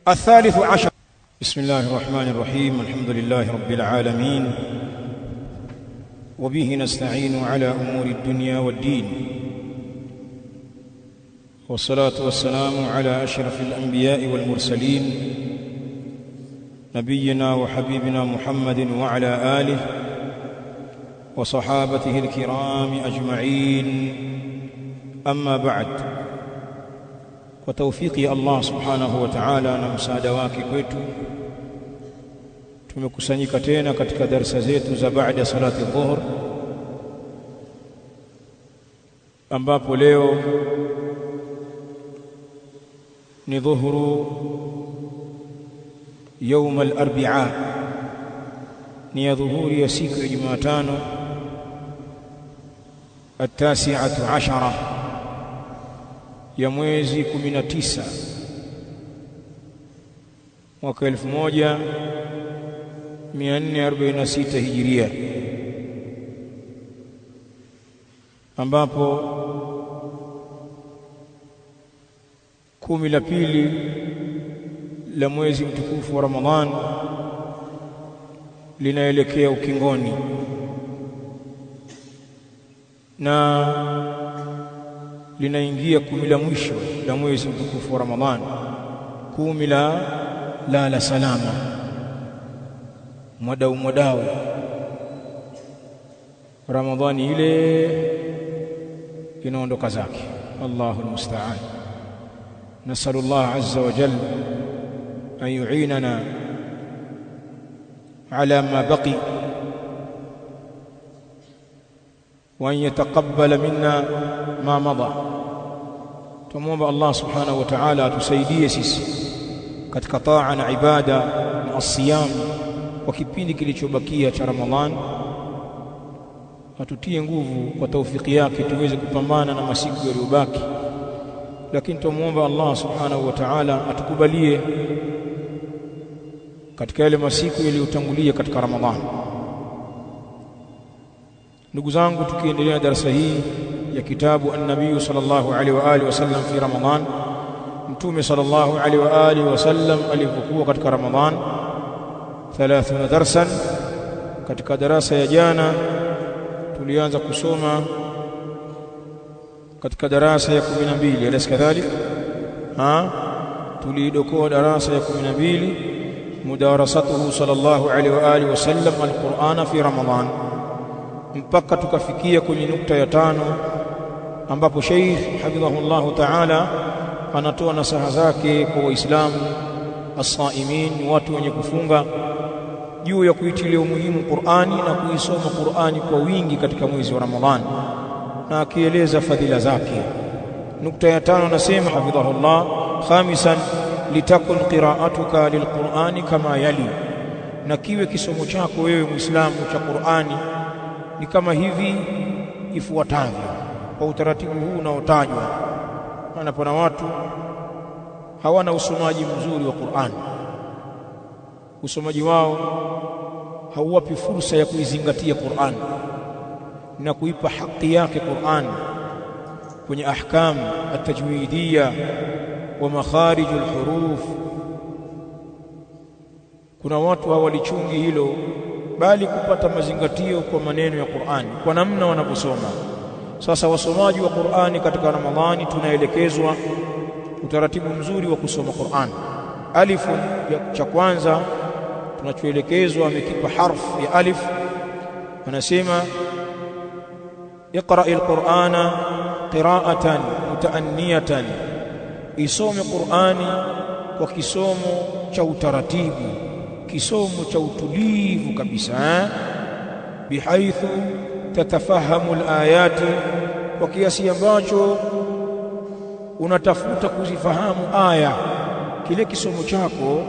الثالث عشر. بسم الله الرحمن الرحيم. الحمد لله رب العالمين، وبه نستعين على أمور الدنيا والدين، والصلاة والسلام على أشرف الأنبياء والمرسلين نبينا وحبيبنا محمد وعلى آله وصحابته الكرام أجمعين. أما بعد، وتوفيق الله سبحانه وتعالى na msaada wake kwetu, tumekusanyika tena katika darasa zetu za baada salati dhuhur, ambapo leo ni dhuhuru يوم الأربعاء، ni ya dhuhuri ya siku ya Jumatano التاسعة عشرة ya mwezi 19 mwaka 1446 hijiria, ambapo 10 la pili la mwezi mtukufu wa Ramadhan linaelekea ukingoni, na linaingia 10 la mwisho la mwezi mtukufu wa Ramadhan, 10 la salama, mwadau Ramadhani ile inaondoka zake. Allahu almusta'an. نسأل الله عز وجل أن يعيننا على ما بقي، وأن يتقبل منا ما مضى. تموomba Allah subhanahu wa ta'ala atusaidie sisi katika taa na ibada na asiyam kwa kipindi kilichobakia cha Ramadhan, atutie nguvu kwa taufiki yake tuweze kupambana na masiku yaliyobaki. Lakini tumuomba Allah subhanahu wa ta'ala atukubalie katika yale masiku yaliyotangulia katika Ramadhan. Ndugu zangu, tukiendelea na darasa hii ya kitabu an-nabii sallallahu alaihi wa alihi wasallam fi Ramadhan, mtume sallallahu alaihi wa alihi wasallam alipokuwa katika Ramadhan 30 darsan. Katika darasa ya jana tulianza kusoma katika darasa ya 12, alaysa kadhalik? Tulidokoa darasa ya 12, mudarasatuhu sallallahu alaihi wa alihi wasallam alqur'ana fi Ramadhan, mpaka tukafikia kwenye nukta ya 5, ambapo Sheikh hafidhahullahu ta'ala anatoa nasaha zake kwa Waislamu as-saimin, watu wenye kufunga, juu ya kuitilia umuhimu Qur'ani na kuisoma Qur'ani kwa wingi katika mwezi wa Ramadhan, na akieleza fadhila zake. Nukta ya 5 anasema hafidhahullah, khamisan litakun qira'atuka lilqur'ani kama yali, na kiwe kisomo chako wewe Muislamu cha Qur'ani ni kama hivi ifuatavyo, kwa utaratibu huu unaotajwa. Maana pana watu hawana usomaji mzuri wa Qur'an, usomaji wao hauwapi fursa ya kuizingatia Qur'an na kuipa haki yake Qur'an kwenye ahkam at-tajwidiyya wa makharij al-huruf. Kuna watu hawalichungi hilo, bali kupata mazingatio kwa maneno ya Qur'an, kwa namna wanavyosoma. Sasa wasomaji wa Qur'ani katika Ramadhani tunaelekezwa utaratibu mzuri wa kusoma Qur'an. Alifu cha kwanza tunachoelekezwa, amekipa harfu ya alif, anasema اقرأ القرآن قراءة متأنية، isome Qur'ani kwa kisomo cha utaratibu, kisomo cha utulivu kabisa, bihaithu tatafahamu alayati, kwa kiasi ambacho unatafuta kuzifahamu aya. Kile kisomo chako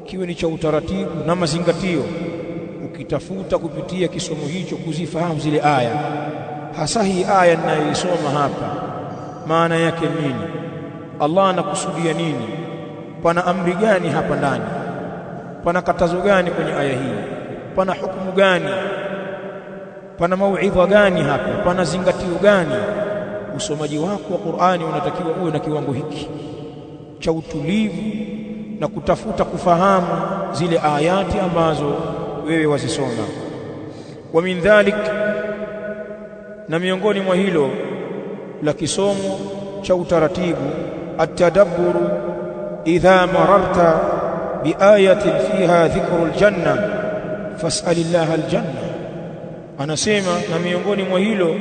kiwe ni cha utaratibu na mazingatio, ukitafuta kupitia kisomo hicho kuzifahamu zile aya. Hasa hii aya ninayoisoma hapa, maana yake nini? Allah anakusudia nini? Pana amri gani hapa ndani? Pana katazo gani kwenye aya hii? Pana hukumu gani? Pana mauidha gani hapa? Pana zingatio gani? Usomaji wako wa Qur'ani unatakiwa uwe na kiwango hiki cha utulivu na kutafuta kufahamu zile ayati ambazo wewe wazisoma. Wa min dhalik, na miongoni mwa hilo la kisomo cha utaratibu, at-tadabburu idha mararta biayatin fiha dhikru aljanna fas'alillaha aljanna. Anasema na miongoni mwa hilo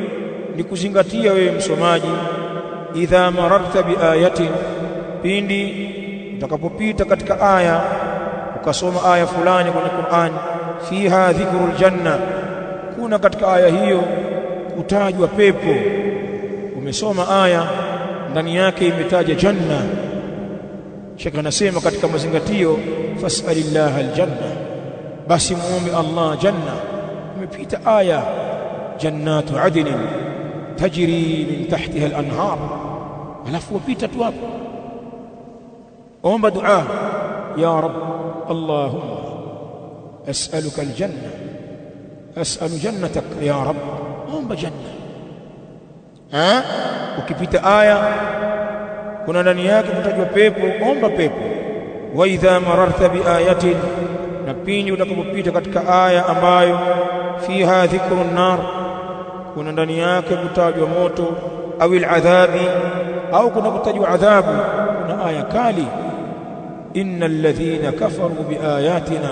ni kuzingatia wewe msomaji, idha mararta biayatin, pindi utakapopita katika aya, ukasoma aya fulani kwenye Qur'an, fiha dhikru aljanna, kuna katika aya hiyo kutajwa pepo. Umesoma aya ndani yake imetaja janna, Sheikh anasema katika mazingatio, fas'alillaha aljanna, basi muombe Allah janna. Umepita aya jannatu adnin tajri min tahtiha al-anhar, alafu upita tu hapo, omba dua, ya rab allahumma as'aluka aljanna, as'alu jannatak ya rab, omba janna. Ukipita aya kuna ndani yake kutajwa pepo, omba pepo. Wa idha mararta biayatin, na pindi utakapopita katika aya ambayo fiha dhikrun nar, kuna ndani yake kutajwa moto, au aladhabi, au kuna kutajwa adhabu, kuna aya kali, innal ladhina kafaru biayatina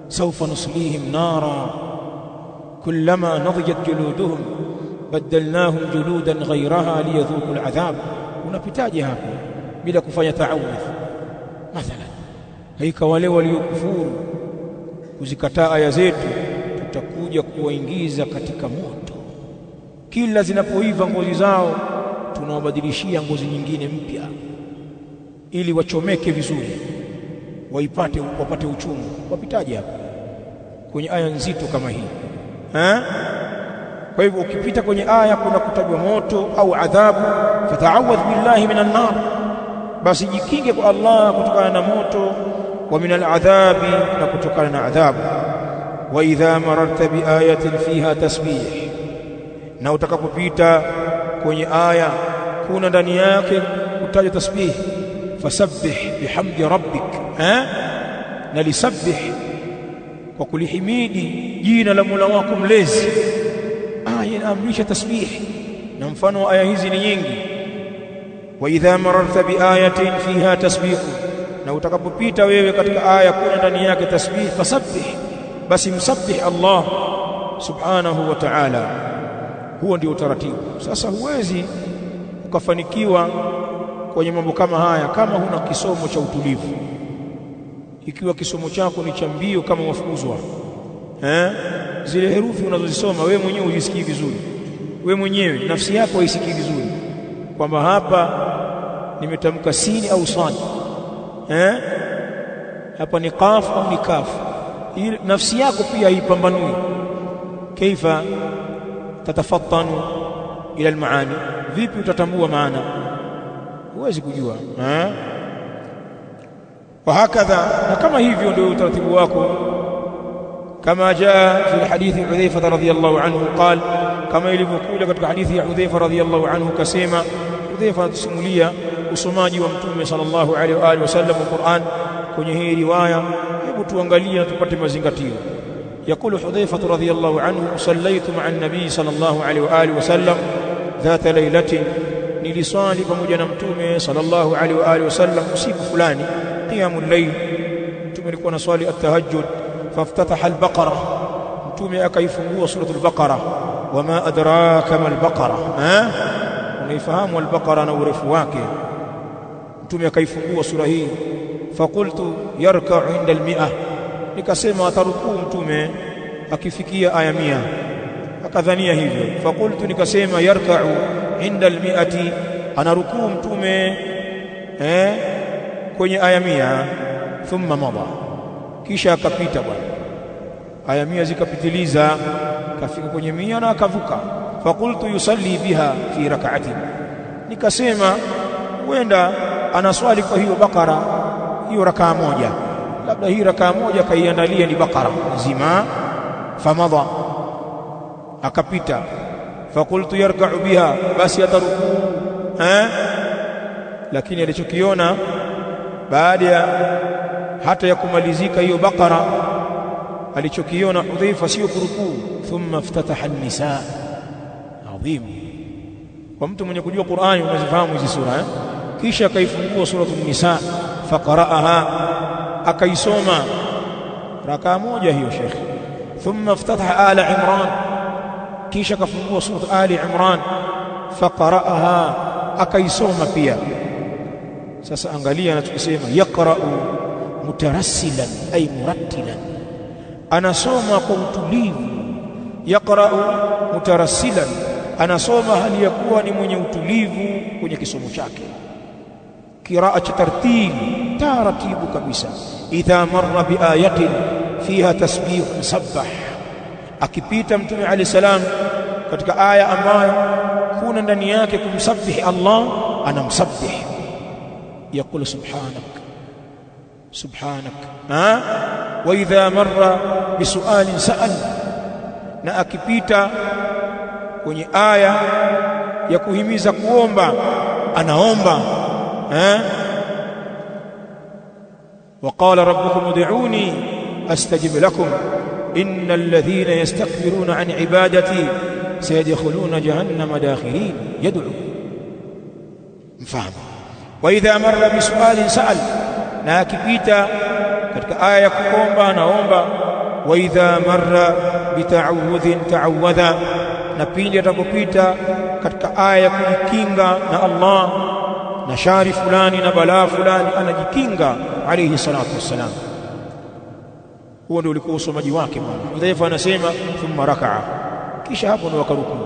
sawfa nuslihim nara kullama nadijat juluduhum badalnahum juludan ghayraha liyadhuqu aladhab. Unapitaje hapo bila kufanya taawudh? Mathalan, haika wale waliokufuru kuzikataa aya zetu, tutakuja kuwaingiza katika moto, kila zinapoiva ngozi zao tunawabadilishia ngozi nyingine mpya, ili wachomeke vizuri, wapate uchungu. Wapitaje hapo kwenye aya nzito kama hii? Kwa hivyo ukipita kwenye aya kuna kutajwa moto au adhabu, fata'awadh billahi minan nar, basi jikinge kwa Allah kutokana na moto, wa minal adhabi, na kutokana na adhabu. Wa idha mararta biayatin fiha tasbih, na utakapopita kwenye aya kuna ndani yake kutajwa tasbih, fasabbih bihamdi rabbik, na lisabbih, kwa kulihimidi jina la Mola wako mlezi. Aya inaamrisha tasbih, na mfano wa aya hizi ni nyingi. Wa idha mararta biayatin fiha tasbih, na utakapopita wewe katika aya kuna ndani yake tasbih, fasabbih, basi msabbih Allah subhanahu wa ta'ala. Huo ndio utaratibu. Sasa huwezi ukafanikiwa kwenye mambo kama haya kama huna kisomo cha utulivu. Ikiwa kisomo chako ni cha mbio kama wafukuzwa, zile herufi unazozisoma wewe mwenyewe hujisikii vizuri, wewe mwenyewe nafsi yako haisikii vizuri kwamba hapa nimetamka sini au sad, hapa ni qaf au ni kaf. Ile nafsi yako pia haipambanui. Kaifa tatafattanu ila almaani, vipi utatambua maana? Huwezi kujua. Wahakadha, na kama hivyo ndio utaratibu wako, kama jaa fi hadithi Hudhaifa radhiyallahu anhu qala, kama ilivyokuja katika hadithi ya Hudhaifa radhiyallahu anhu kasema. Hudhaifa anasimulia usomaji wa Mtume sallallahu alaihi wa alihi wasallam wa Qur'an kwenye hii riwaya. Hebu tuangalie na tupate mazingatio. Yakulu Hudhaifa radhiyallahu anhu, sallaitu ma'a an-nabii sallallahu alaihi wa alihi wasallam dhata laylatin, niliswali pamoja na Mtume sallallahu alaihi wa alihi wasallam usiku fulani, qiyamul layl. Mtume alikuwa anaswali at-tahajjud, faftataha al-baqara, Mtume akaifungua suratul baqara. Wama adraka mal baqara, unaifahamu al-baqara na urefu wake. Mtume akaifungua sura hii. Faqultu yarka'u inda al-mi'a, nikasema atarukuu Mtume akifikia aya 100. Akadhania hivyo. Faqultu, nikasema yarka'u inda al-mi'ati, anarukuu Mtume kwenye aya 100. Thumma mada, kisha akapita bwana, aya 100 zikapitiliza, kafika kwenye 100 na akavuka. Faqultu yusalli biha fi rak'atin, nikasema huenda anaswali kwa hiyo bakara hiyo rakaa moja, labda hii rakaa moja kaiandalia ni bakara nzima. Famadha, akapita. Faqultu yarka'u biha, basi atarukuu. Lakini alichokiona baada ya hata ya kumalizika hiyo Baqara alichokiona Hudhaifa sio kurukuu, thumma iftataha an-nisaa. Adhim. Kwa mtu mwenye kujua Qur'ani unazifahamu hizi sura kisha akaifungua suratul Nisaa faqara'aha, akaisoma rakaa moja hiyo Sheikh. Thumma iftataha Ala Imran, kisha akafungua suratul Ali Imran faqara'aha, akaisoma pia. Sasa angalia anachosema, yaqra'u mutarassilan ay murattilan, anasoma kwa utulivu. Yaqra'u mutarassilan, anasoma hali ya kuwa ni mwenye utulivu kwenye kisomo chake, kiraa cha taratibu kabisa. Idha marra biayatin fiha tasbihun sabbah, akipita Mtume alayhi salam katika aya ambayo kuna ndani yake kumsabihi Allah, anamsabih. Yaqulu subhanak subhanak. Wa idha marra bisualin sa'al, na akipita kwenye aya ya kuhimiza kuomba, anaomba. وقال ربكم ادعوني استجب لكم ان الذين يستكبرون عن عبادتي سيدخلون جهنم داخرين. يدعو مفهوم. واذا مر بسؤال سأل، na akipita katika aya ya kuomba anaomba. واذا مر بتعوذ تعوذ, na pindi atakapopita katika aya ya kujikinga na Allah na shari fulani na balaa fulani, anajikinga alayhi salatu wassalam. Huo ndio ulikuwa usomaji wake bwana. Hudhaifa anasema thumma raka'a, kisha hapo ndio akaruku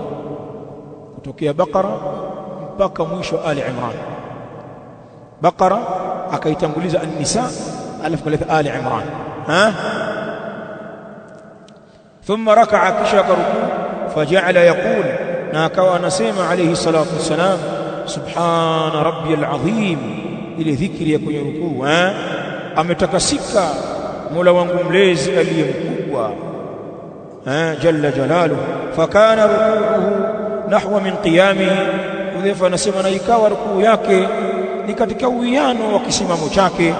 kutokea Baqara mpaka mwisho Ali Imran. Baqara akaitanguliza An-Nisa, alafu kaleta Ali Imran. Thumma raka'a, kisha akaruku. Faja'ala yaqul, na akawa anasema alayhi salatu wassalam, subhana rabbiyal azim, ile dhikri ya kwenye rukuu. Ametakasika Mola wangu mlezi aliye mkubwa, jalla jalaluhu. Fakana rukuuhu nahwa min qiyamihi, Hudhaifa anasema na ikawa rukuu yake ni katika uwiano wa kisimamo chake,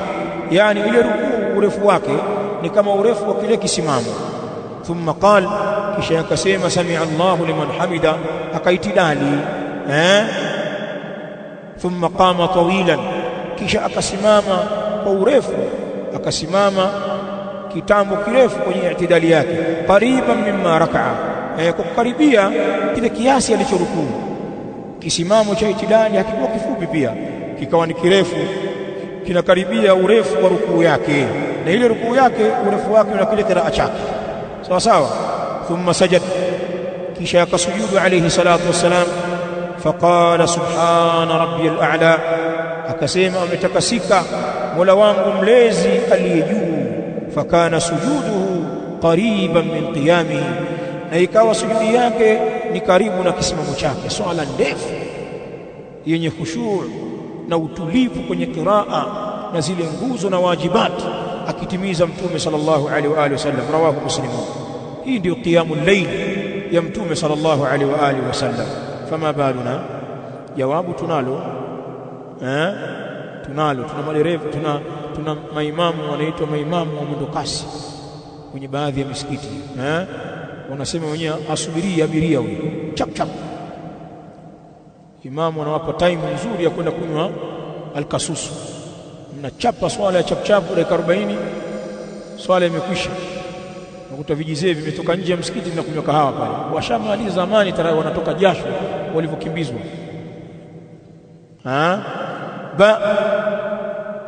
yani ile rukuu urefu wake ni kama urefu wa kile kisimamo. Thumma qala, kisha akasema sami'a Allahu liman hamida, akaitidali. Thumma qama tawilan, kisha akasimama kwa urefu, akasimama kitambo kirefu kwenye itidali yake. Qariban mimma raka'a, kwa kukaribia kile kiasi alichorukuu. Kisimamo cha itidali hakikuwa kifupi, pia kikawa ni kirefu, kinakaribia urefu wa rukuu yake, na ile rukuu yake urefu wake na kile kiraa chake sawa sawa. Thumma sajad, kisha akasujudu alayhi salatu wassalam. Faqala subhana rabbiyal a'la, akasema ametakasika Mola wangu mlezi aliye juu. Fakana sujuduhu qariban min qiyamihi, na ikawa sujudi yake ni karibu na kisimamo chake. Swala ndefu yenye khushu' na utulivu kwenye qiraa na zile nguzo na wajibati akitimiza Mtume sallallahu alaihi wa alihi wasallam. Rawahu Muslim. Hii ndio qiyamul layl ya Mtume sallallahu alaihi wa alihi wasallam. Fama baluna, jawabu tunalo. Tuna madereva, tuna maimamu wanaitwa maimamu wa mwendo kasi kwenye baadhi ya misikiti. Wanasema wenyewe asubiria abiria huyo chap chap. Imamu anawapa time nzuri ya kwenda kunywa alkasusu, mnachapa swala ya chap chap dakika 40, swala imekwisha, nakuta vijizee vimetoka nje ya msikiti na kunywa kahawa pale. Washamaliza zamani tayari, wanatoka jasho walivyokimbizwa.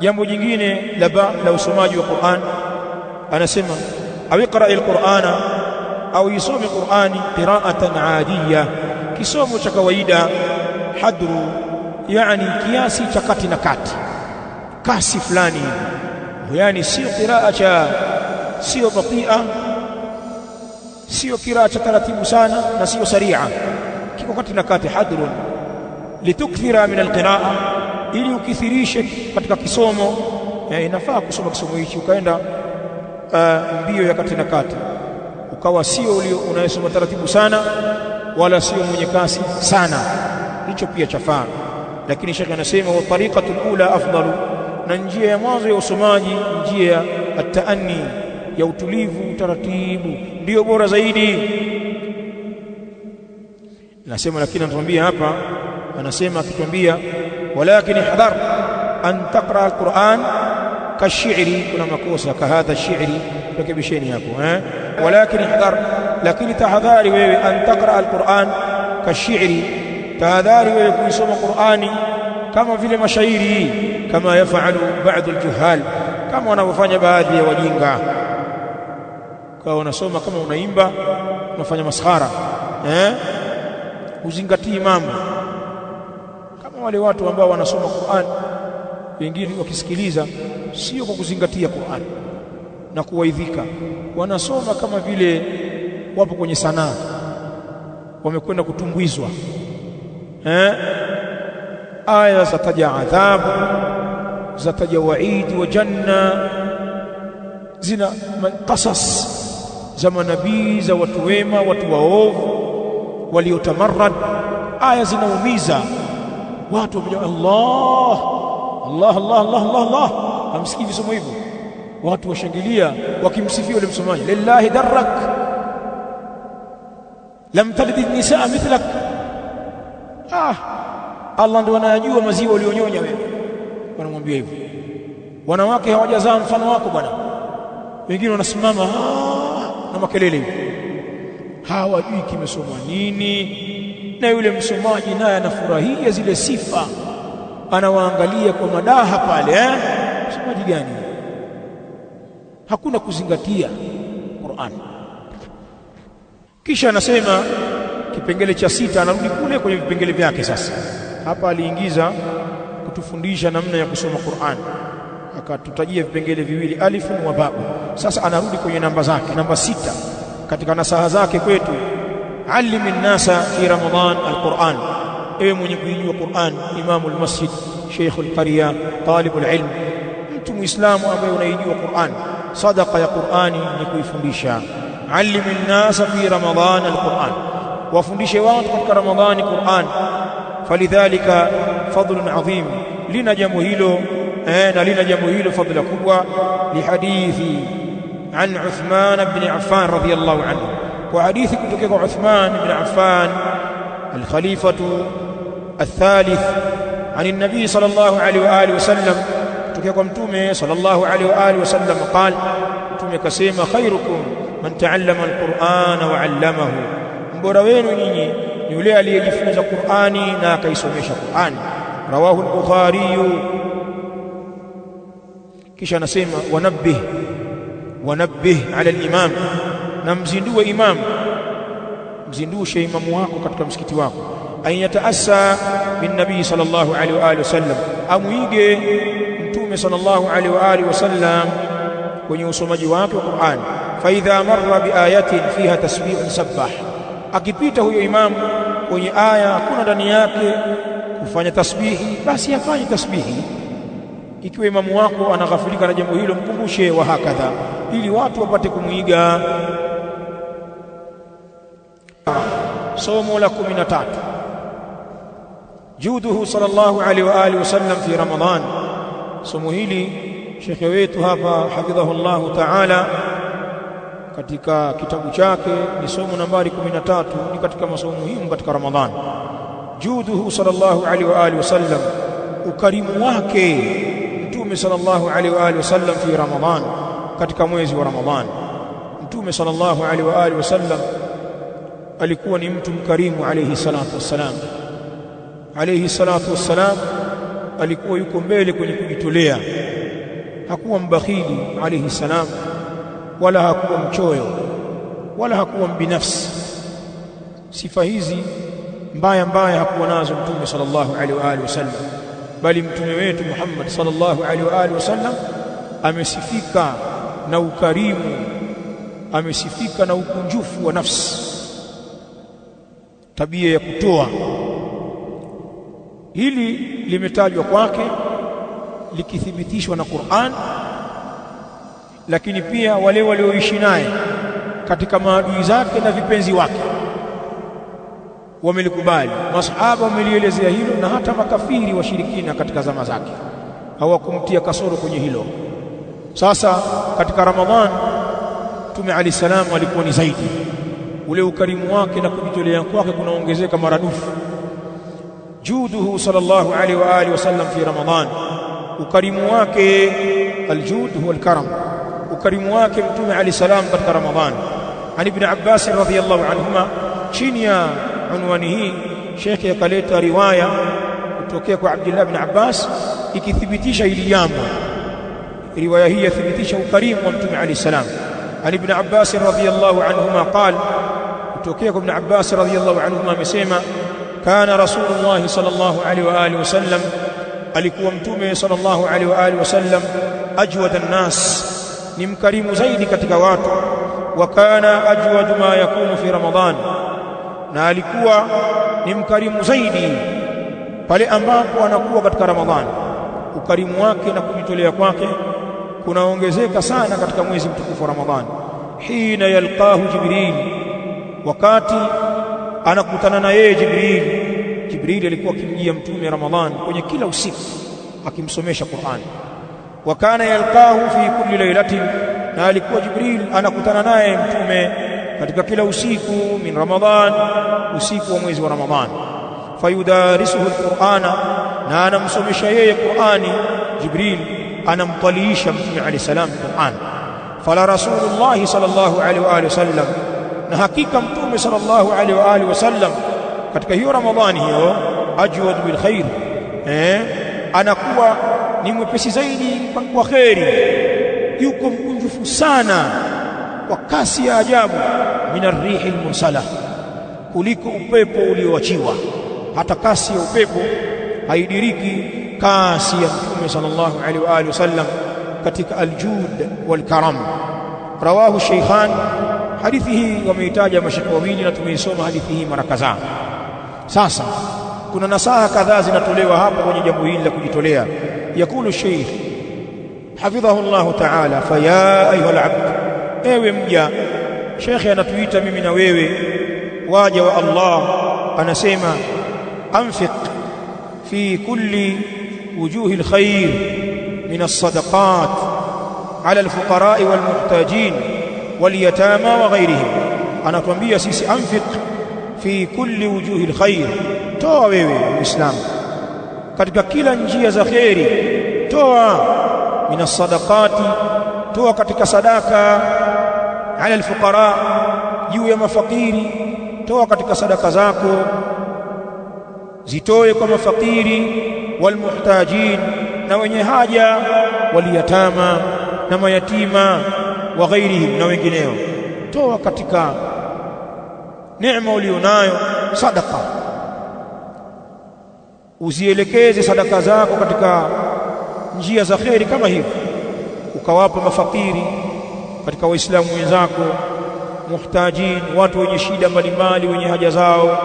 Jambo jingine la usomaji wa Qur'an, anasema awiqra al-Qur'ana, au isome Qur'ani qira'atan 'adiyya, kisomo cha kawaida. Hadru, yani kiasi cha kati na kati, kasi fulani, yani sio qiraa cha, sio batia, sio qiraa cha taratibu sana, na sio saria, kiko kati na kati. Hadrun litukthira min alqiraa, ili ukithirishe katika kisomo. Inafaa kusoma kisomo hichi ukaenda mbio ya kati na kati, ukawa sio unayesoma taratibu sana wala sio mwenye kasi sana, hicho pia chafaa. Lakini Sheikh anasema wa tariqatul ula afdalu, na njia ya mwanzo ya usomaji njia at-ta'anni, ya utulivu, utaratibu, ndio bora zaidi. Nasema lakini anatuambia hapa, anasema akituambia walakin ihdhar an taqra al-Qur'an kashi'ri, kuna makosa kahadha shi'ri, rekebisheni hapo walakin ihdhar, lakini tahadhari wewe an taqra al-Qur'an kashi'ri, tahadhari wewe kuisoma Qur'ani kama vile mashairi, kama yafalu ba'd al-juhal, kama wanavyofanya baadhi ya wajinga, kwa wanasoma kama unaimba, unafanya maskhara uzingatii mambo, kama wale watu ambao wanasoma Qur'an wengine wakisikiliza sio kwa kuzingatia Qur'an na kuwaidhika, wanasoma kama vile wapo kwenye sanaa, wamekwenda kutumbwizwa. Aya zataja adhabu, zataja waidi wa janna, zina qasas za manabii, za watu wema, watu waovu waliotamarrad. Aya zinaumiza watu, wamejua Allah Allah Allah Allah Allah Allah, hamsikii visomo hivyo, watu washangilia wakimsifia yule msomaji, lillahi darrak lam talid an-nisaa mithlak. Allah ndio anayajua maziwa ulionyonya wewe, wanamwambia hivyo. Wanawake hawajazaa mfano wako bwana. Wengine wanasimama na makelele hivi, hawajui kimesomwa nini, na yule msomaji naye anafurahia zile sifa, anawaangalia kwa madaha pale. Msomaji gani? Hakuna kuzingatia Qur'an. Kisha anasema kipengele cha 6, anarudi kule kwenye vipengele vyake. Sasa hapa aliingiza kutufundisha namna ya kusoma Qur'an, akatutajia vipengele viwili, alifu wa ba. Sasa anarudi kwenye namba zake, namba 6 katika nasaha zake kwetu. Allimi nnasa fi Ramadan al-Qur'an, ewe mwenye kuijua Qur'an, imamul masjid, sheikhul qarya, talibul ilm, mtu muislamu ambaye unaijua Qur'an, sadaqa ya Qur'ani ni kuifundisha. Allimi nnasa fi Ramadan al-Qur'an, wafundishe watu katika Ramadhani Qur'an. Falidhalika fadlun adhim, lina jambo hilo na lina jambo hilo fadla kubwa. Lihadithi an Uthman ibn Affan radhiyallahu anhu, kwa hadithi kutoka kwa Uthman ibn Affan al-khalifatu الثالث عن النبي صلى الله عليه وآله وسلم, kutoka kwa mtume sallallahu alaihi wa alihi wasallam, قال, mtume kasema, khairukum man ta'allama al-Qur'ana wa 'allamahu, mbora wenu nyinyi ni yule aliyejifunza Qur'ani na akaisomesha Qur'ani. Rawahu al-Bukhari. Kisha anasema wanabbih ala al-imam, na mzindue imam, mzindushe imamu wako katika msikiti wako, an yataassa bin nabii sallallahu alaihi wa alihi wasallam, amuige mtume sallallahu alaihi wa alihi wasallam kwenye usomaji wake wa Qur'an. Fa idha marra bi ayatin fiha tasbihun sabbah, akipita huyo imamu kwenye aya hakuna ndani yake kufanya tasbihi, basi afanye tasbihi. Ikiwa imamu wako anaghafilika na jambo hilo, mkumbushe, wa hakadha, ili watu wapate kumuiga. Somo la 13, juduhu sallallahu alaihi wa alihi wasallam fi Ramadan. Somo hili shekhe wetu hapa hafidhahullahu ta'ala katika kitabu chake ni somo nambari 13, ni katika masomo muhimu katika Ramadhan. Juduhu sallallahu alaihi wa alihi wasallam, ukarimu wake mtume sallallahu alaihi wa alihi wasallam fi Ramadhan, katika mwezi wa Ramadhan. Mtume sallallahu alaihi wa alihi wasallam alikuwa ni mtu mkarimu alayhi salatu wassalam. Alayhi salatu wassalam alikuwa yuko mbele kwenye kujitolea, hakuwa mbakhili alayhi salam, wala hakuwa mchoyo, wala hakuwa mbinafsi. Sifa hizi mbaya mbaya hakuwa nazo mtume sallallahu alaihi wa alihi wasallam, bali mtume wetu Muhammad sallallahu alaihi wa alihi wasallam amesifika na ukarimu, amesifika na ukunjufu wa nafsi, tabia ya kutoa. Hili limetajwa kwake likithibitishwa na Qur'an, lakini pia wale walioishi naye katika maadui zake na vipenzi wake wamelikubali. Masahaba wamelielezea hilo, na hata makafiri washirikina katika zama zake hawakumtia kasoro kwenye hilo. Sasa katika Ramadhan Mtume Ali salam alikuwa ni zaidi, ule ukarimu wake na kujitolea kwake kunaongezeka maradufu. Juduhu sallallahu alaihi wa alihi wasallam fi Ramadhan, ukarimu wake, aljud huwa alkaram, ukarimu wake Mtume Ali salam katika Ramadhan. Ani ibn Abbas radhiyallahu anhuma, chini ya unwani hii Sheikh akaleta riwaya kutokea kwa Abdullah ibn Abbas ikithibitisha hili jambo. Riwaya hii yathibitisha ukarimu wa Mtume Ali salam. Ani ibn Abbas radhiyallahu anhuma qala, kutokea kwa ibn Abbas radhiyallahu anhuma amesema, kana Rasulullah sallallahu alaihi wa alihi wasallam, alikuwa Mtume sallallahu alaihi wa alihi wasallam ajwada an-nas, ni mkarimu zaidi katika watu. Wa kana ajwadu ma yakunu fi Ramadhan, na alikuwa ni mkarimu zaidi pale ambapo anakuwa katika Ramadhani. Ukarimu wake na kujitolea kwake kunaongezeka sana katika mwezi mtukufu wa Ramadhani. Hina yalqahu Jibril, wakati anakutana na yeye Jibril. Jibril alikuwa akimjia Mtume Ramadhani kwenye kila usiku akimsomesha Qur'an. Wa kana yalqahu fi kulli laylatin, na alikuwa Jibril anakutana naye Mtume katika kila usiku min Ramadhan, usiku wa mwezi wa Ramadhani. Fayudarisuhu alqur'ana, na anamsomesha yeye Qur'ani. Jibril anamtaliisha Mtume alayhi salam Qur'an. Fala Rasulullah sallallahu alaihi wa alihi wasallam, na hakika Mtume sallallahu alaihi wa alihi wasallam katika hiyo Ramadhani hiyo ajwad bil khair, anakuwa ni mwepesi zaidi kwa khairi, yuko mkunjufu sana kwa kasi ya ajabu, minar rihil mursala, kuliko upepo ulioachiwa. Hata kasi ya upepo haidiriki kasi ya Mtume sallallahu alaihi wa alihi wasallam katika aljud wal karam. Rawahu Shaykhan, hadithi hii wameitaja mashaka wawili na tumeisoma hadithi hii mara kadhaa. Sasa kuna nasaha kadhaa zinatolewa hapa kwenye jambo hili la kujitolea. Yakulu Sheikh hafidhahu Allah ta'ala, fa ya ayuha al-abd, ewe mja. Sheikh anatuita mimi na wewe waja wa Allah, anasema anfiq fi kulli wujuhi al-khair min as-sadaqat ala al-fuqara wal-muhtajin wal-yatama wa ghayrihim. Anatuambia sisi anfiq fi kulli wujuhi al-khair, toa wewe Muislamu katika kila njia za khairi, toa min as-sadaqati, toa katika sadaka, ala al-fuqara, juu ya mafakiri, toa katika sadaka zako, zitoe kwa mafakiri, walmuhtajin, na wenye haja, waliyatama, na mayatima, wa ghairihim, na wengineo. Toa katika neema ulionayo sadaka, uzielekeze sadaka zako katika njia za kheri kama hivi, ukawapa mafakiri katika waislamu wenzako, muhtajin, watu wenye shida mbalimbali, wenye haja zao,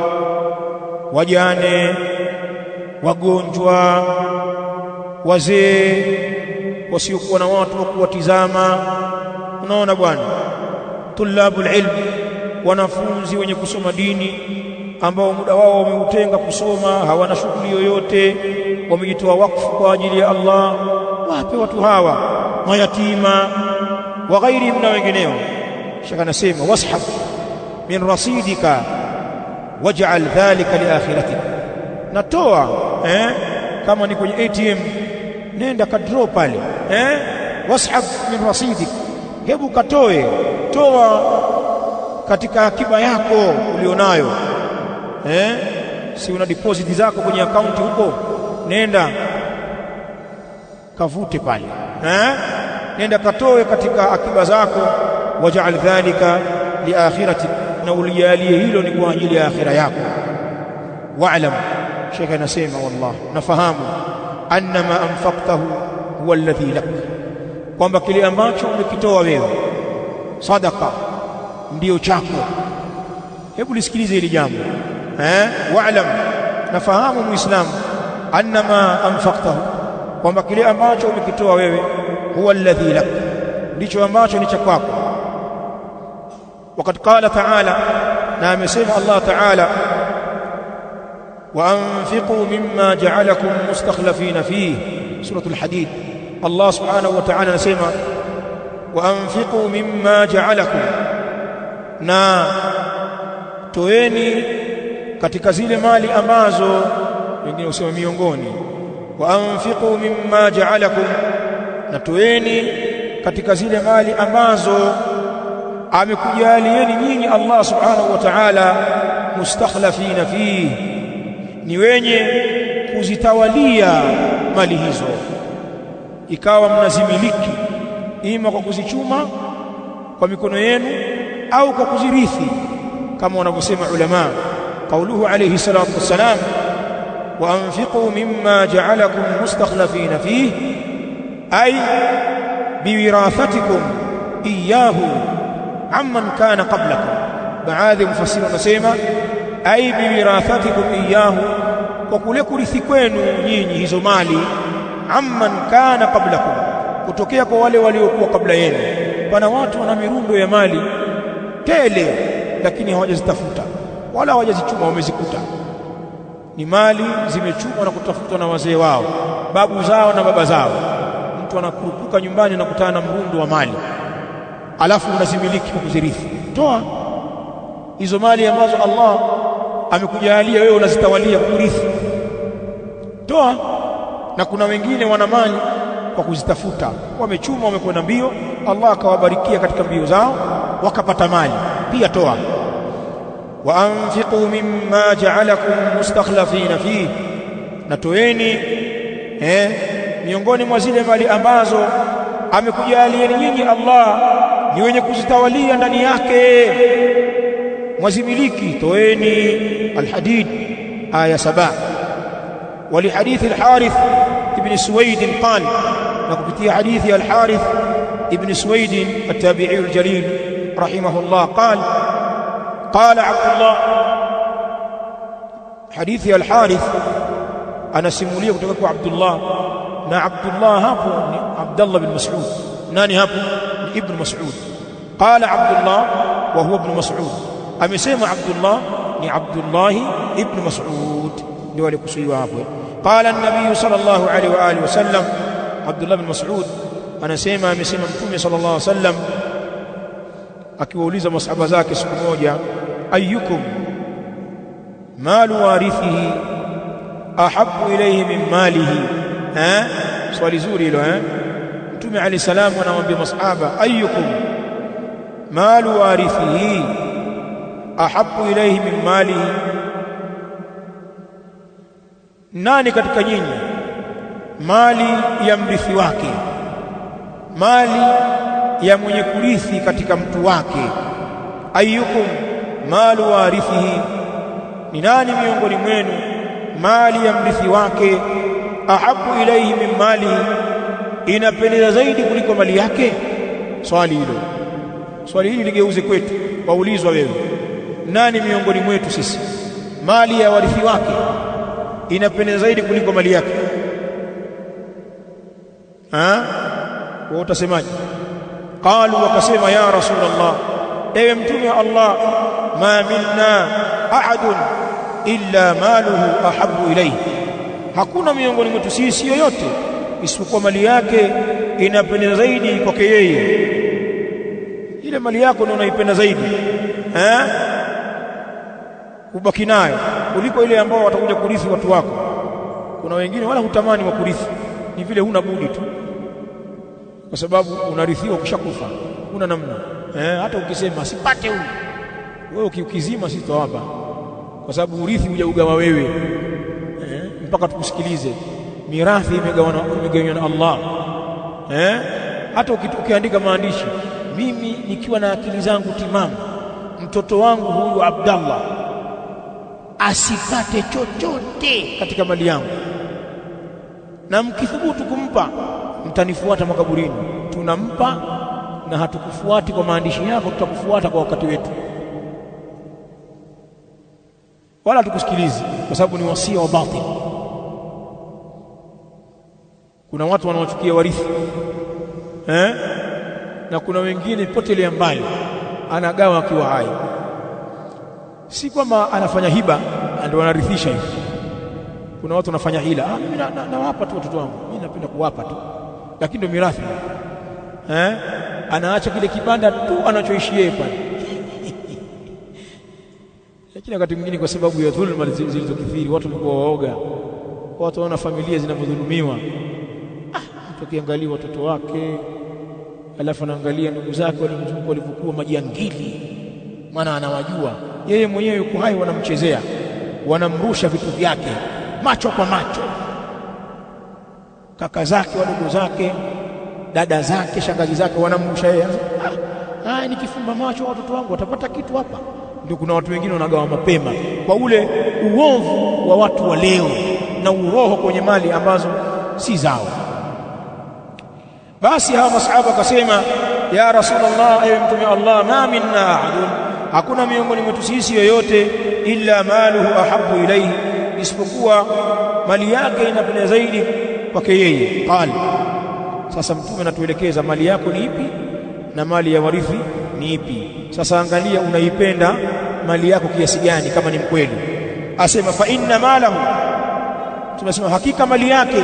wajane, wagonjwa, wazee wasiokuwa na watu wa kuwatizama. Unaona bwana, tulabul ilm, wanafunzi wenye kusoma dini ambao muda wao wameutenga kusoma, hawana shughuli yoyote, wamejitoa wakfu kwa ajili ya Allah, wape watu hawa, mayatima wa ghairihim, na wengineo. Shaka nasema washab min rasidika waj'al dhalika li akhiratik, natoa kama ni kwenye ATM, nenda kadraw pale, washab min rasidik, hebu katoe, toa katika akiba yako ulionayo. Si una deposit zako kwenye account huko, nenda kavute pale, nenda katoe katika akiba zako. Waj'al dhalika li akhiratik, na ulijalie hilo ni kwa ajili ya akhira yako. Wa'lam, Sheikh anasema wallah, nafahamu annama anfaqtahu huwa alladhi lak, kwamba kile ambacho umekitoa wewe sadaka ndio chako. Hebu lisikilize hili jambo. Wa'lam, nafahamu muislamu, annama anfaqtahu, kwamba kile ambacho umekitoa wewe huwa alladhi lak, ndicho ambacho ni cha kwako. Wakati qala ta'ala, na amesema Allah ta'ala, wa anfiqu mimma ja'alakum mustakhlifina fihi, suratul Hadid. Allah subhanahu wa ta'ala anasema wa anfiqu mimma ja'alakum, na toeni katika zile mali ambazo, wengine usema miongoni, wa anfiqu mimma ja'alakum, na toeni katika zile mali ambazo amekujalieni nyinyi Allah subhanahu wa ta'ala mustakhlafina fihi, ni wenye kuzitawalia mali hizo, ikawa mnazimiliki ima kwa kuzichuma kwa mikono yenu au kwa kuzirithi, kama wanavyosema ulama. Qauluhu alayhi salatu wassalam wa anfiqu mimma ja'alakum mustakhlafina fihi ay biwirathatikum iyyahu amman kana qablakum. Baadhi mufassiri wanasema ay biwirathatikum iyyahu, kwa kule kurithi kwenu nyinyi hizo mali, amman kana qablakum, kutokea kwa wale waliokuwa kabla yenu. Pana watu wana mirundo ya mali tele, lakini hawajazitafuta wala hawajazichuma, wamezikuta. Ni mali zimechumwa na kutafutwa na wazee wao, babu zao na baba zao. Mtu anakurupuka nyumbani na kutana na mrundo wa mali, alafu unazimiliki kwa kuzirithi. Toa hizo mali ambazo Allah amekujalia wewe, unazitawalia kurithi. Toa. Na kuna wengine wana mali kwa kuzitafuta, wamechuma, wamekwenda mbio, Allah akawabarikia katika mbio zao, wakapata mali pia. Toa. wa anfiqu mimma ja'alakum mustakhlafina fihi, na toeni miongoni mwa zile mali ambazo amekujalieni nyinyi Allah ni wenye kuzitawalia ndani yake, mwazimiliki. Toeni. Al-Hadid aya 7. ولحديث الحارث ابن سويد قال، نكبتي حديث الحارث ابن سويد التابعي الجليل رحمه الله قال قال عبد الله، حديث الحارث أنا سموليه كتبكوا عبد الله، نا عبد الله هابو عبد الله بن مسعود، ناني هابو ابن مسعود. قال عبد الله وهو ابن مسعود، أمي سيما عبد الله ni Abdullah ibn Mas'ud, ndio alikusudiwa hapo. Qala an-nabiy sallallahu alaihi wa alihi wasallam, Abdullah ibn Mas'ud anasema, amesema Mtume sallallahu alaihi wasallam akiwauliza masahaba zake siku moja, ayyukum malu warithihi ahabbu ilayhi min malihi. Swali zuri hilo. Mtume alayhi salamu anamwambia masahaba, ayyukum malu warithihi ahabbu ilayhi min malihi, nani katika nyinyi mali ya mrithi wake, mali ya mwenye kurithi katika mtu wake. Ayyukum malu warithihi, ni nani miongoni mwenu mali ya mrithi wake, ahabbu ilayhi min malihi, inapendeza zaidi kuliko mali yake. Swali hili ligeuze kwetu, waulizwa wewe, nani miongoni mwetu sisi mali ya warithi wake inapendeza zaidi kuliko mali yake? Wewe utasemaje? Qalu, wakasema, ya Rasulullah, ewe mtume wa Allah, ma minna ahadun illa maluhu ahabbu ilayhi, hakuna miongoni mwetu sisi yoyote isipokuwa mali yake inapendeza zaidi kwake yeye. Ile mali yako ndio unaipenda zaidi ubaki nayo kuliko ile ambao watakuja kurithi watu wako. Kuna wengine wala hutamani wa kurithi, ni vile huna budi tu, kwa sababu unarithiwa ukishakufa, huna namna. Hata ukisema sipate huyu, wewe ukizima sitawapa, kwa sababu urithi hujaugawa wewe mpaka tukusikilize. Mirathi imegawanywa na Allah. Hata ukiandika maandishi, mimi nikiwa na akili zangu timamu, mtoto wangu huyu Abdallah asipate chochote katika mali yangu, na mkithubutu kumpa mtanifuata makaburini. Tunampa, na hatukufuati kwa maandishi yako, tutakufuata kwa wakati wetu, wala tukusikilizi, kwa sababu ni wasia wa batil. Kuna watu wanaochukia warithi na kuna wengine potelea mbali, anagawa akiwa hai. Si kwamba anafanya hiba ndio anarithisha hivi. Kuna watu wanafanya hila, mimi nawapa tu watoto wangu, mimi mimi napenda kuwapa tu, lakini ndio mirathi. Anaacha kile kibanda tu anachoishi yeye pale. Lakini wakati mwingine kwa sababu ya dhulma zilizokithiri, watu walikuwa waoga, watu wana familia zinapodhulumiwa. Mtu akiangalia watoto wake, alafu anaangalia ndugu zake walimzunguka walivyokuwa majangili, maana anawajua yeye mwenyewe yuko hai, wanamchezea, wanamrusha vitu vyake macho kwa macho, kaka zake, wadogo zake, dada zake, shangazi zake, wanamrusha yeye. Nikifumba macho watoto wangu watapata kitu hapa. Ndio kuna watu wengine wanagawa mapema kwa ule uovu wa watu wa leo na uroho kwenye mali ambazo si zao. Basi hawa masahaba akasema, ya Rasulullah, ewe mtume Allah, ma minna ahadun, hakuna miongoni mwetu sisi yoyote, illa maluhu ahabbu ilayhi, isipokuwa mali yake inapenda zaidi kwake yeye. Qala, sasa mtume anatuelekeza mali yako ni ipi na mali ya warithi ni ipi. Sasa angalia unaipenda mali yako kiasi gani, kama ni mkweli. Asema fa inna malahu, tunasema hakika mali yake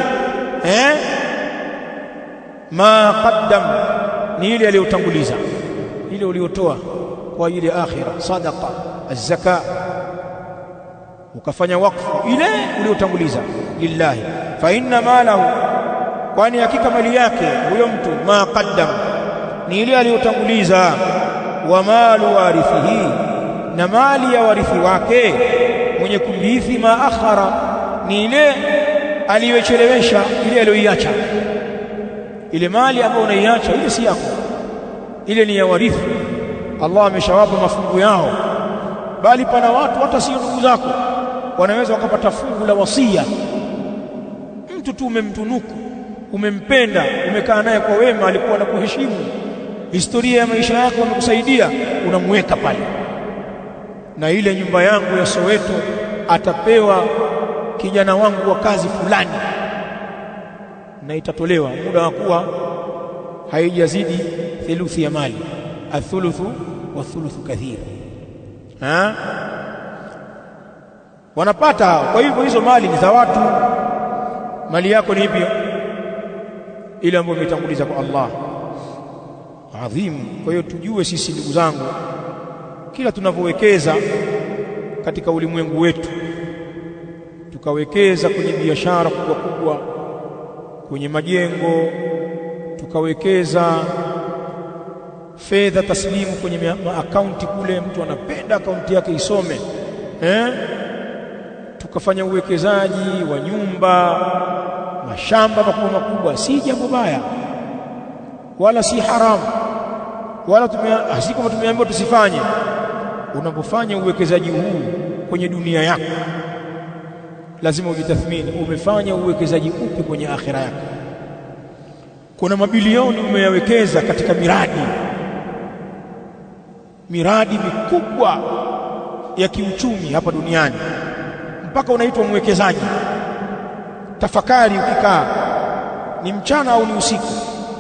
ma qaddam, ni ile aliyotanguliza, ile uliotoa kwa ajili ya akhira, sadaqa, az-zaka, ukafanya wakfu ile uliotanguliza lillahi. Fa inna malahu, kwani hakika mali yake huyo mtu, ma qaddam, ni ile aliyotanguliza, wa malu warithihi, na mali ya warithi wake mwenye kurithi, ma akhara, ni ile aliyochelewesha, ile aliyoiacha. Ile mali ambayo unaiacha ile si yako, ile ni ya warithi. Allah ameshawapa mafungu yao, bali pana watu hata sio ndugu zako wanaweza wakapata fungu la wasia. Mtu tu umemtunuku, umempenda, umekaa naye kwa wema, alikuwa anakuheshimu, historia ya maisha yako amekusaidia, unamweka pale. Na ile nyumba yangu ya Soweto atapewa kijana wangu wa kazi fulani, na itatolewa muda wa kuwa haijazidi theluthi ya mali, athuluthu wa thuluthu kathir. Wanapata. Kwa hivyo hizo mali ni za watu. Mali yako ni ipi? Ile ambayo umetanguliza kwa Allah. Adhimu. Kwa hiyo tujue sisi, ndugu zangu, kila tunavyowekeza katika ulimwengu wetu, tukawekeza kwenye biashara kubwa kubwa, kwenye majengo, tukawekeza fedha taslimu kwenye akaunti kule, mtu anapenda akaunti yake isome, tukafanya uwekezaji wa nyumba, mashamba makubwa makubwa, si jambo baya wala si haramu, wala si kama tumeambiwa tusifanye. Unapofanya uwekezaji huu kwenye dunia yako, lazima ujitathmini, umefanya uwekezaji upi kwenye akhira yako. Kuna mabilioni umeyawekeza katika miradi mikubwa ya kiuchumi hapa duniani, mpaka unaitwa mwekezaji. Tafakari, ukikaa ni mchana au ni usiku,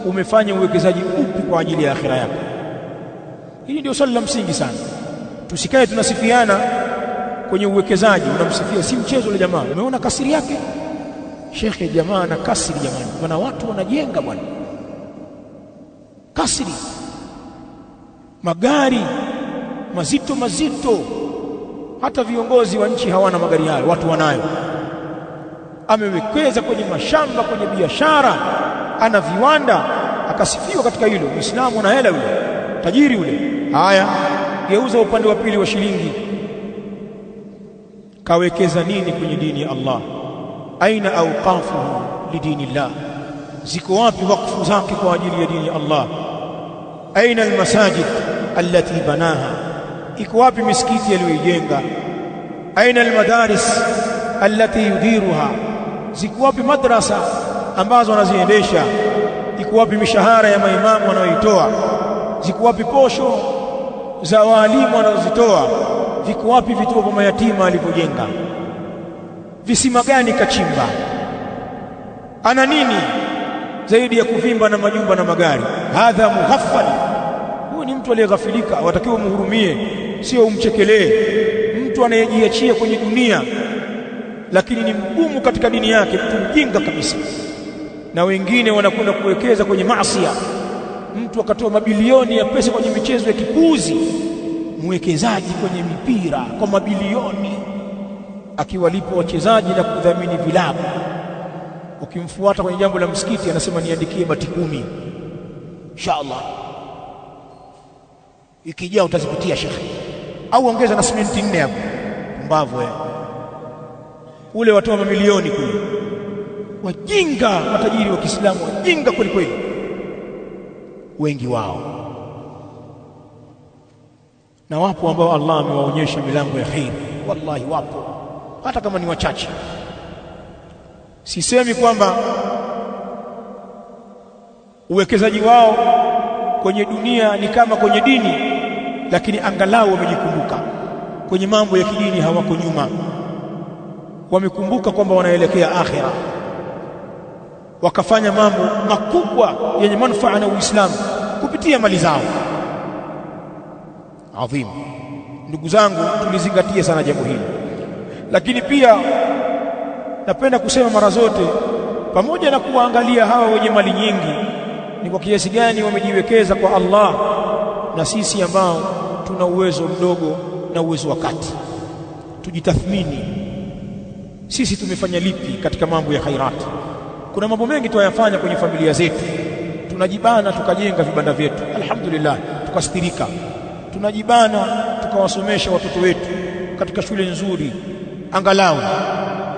umefanya uwekezaji upi kwa ajili ya akhira yako? Hili ndio swali la msingi sana. Tusikae tunasifiana kwenye uwekezaji. Unamsifia, si mchezo ule jamaa. Umeona kasiri yake shekhe, jamaa na kasiri jamani, kuna watu wanajenga bwana kasiri, magari mazito mazito, hata viongozi wa nchi hawana magari hayo, watu wanayo. Amewekeza kwenye mashamba, kwenye biashara, ana viwanda, akasifiwa katika hilo. Muislamu ana hela yule, tajiri yule. Haya, geuza upande wa pili wa shilingi, kawekeza nini kwenye dini ya Allah? Aina awqafuhu lidinillah, ziko wapi wakfu zake kwa ajili ya dini ya Allah? Aina almasajid allati banaha, iko wapi misikiti aliyoijenga? Aina almadaris allati yudiruha, ziko wapi madrasa ambazo anaziendesha? Iko wapi mishahara ya maimamu wanaoitoa? Ziko wapi posho za walimu wanazozitoa? Viko wapi vituo vya mayatima alivyojenga? Visima gani kachimba? Ana nini zaidi ya kuvimba na majumba na magari? Hadha mughaffal, huyu ni mtu aliyeghafilika, watakiwa umhurumie, sio umchekelee. Mtu anayejiachia kwenye dunia lakini ni mgumu katika dini yake, mtu mjinga kabisa. na wengine wanakwenda kuwekeza kwenye maasi. Mtu akatoa mabilioni ya pesa kwenye michezo ya kipuzi, mwekezaji kwenye mipira kwa mabilioni, akiwalipa wachezaji na kudhamini vilabu. Ukimfuata kwenye jambo la msikiti anasema niandikie bati 10 inshallah, ikijaa utazipitia shekhi, au ongeza na simenti 4 hapo. Mbavu wewe, ule watoa mamilioni kule. Wajinga matajiri wa Kiislamu, wajinga kweli kweli wengi wao, na wapo ambao Allah amewaonyesha milango ya khair. Wallahi wapo, hata kama ni wachache. Sisemi kwamba uwekezaji wao kwenye dunia ni kama kwenye dini, lakini angalau wamejikumbuka kwenye mambo ya kidini, hawako nyuma. Wamekumbuka kwamba wanaelekea akhira, wakafanya mambo makubwa yenye manufaa na Uislamu kupitia mali zao. Adhim. Ndugu zangu, tulizingatie sana jambo hili. Lakini pia napenda kusema mara zote, pamoja na kuwaangalia hawa wenye mali nyingi ni kwa kiasi gani wamejiwekeza kwa Allah, na sisi ambao tuna uwezo mdogo na uwezo wa kati, tujitathmini sisi tumefanya lipi katika mambo ya khairati. Kuna mambo mengi tunayafanya kwenye familia zetu, tunajibana tukajenga vibanda vyetu, alhamdulillah, tukastirika. Tunajibana tukawasomesha watoto wetu katika shule nzuri, angalau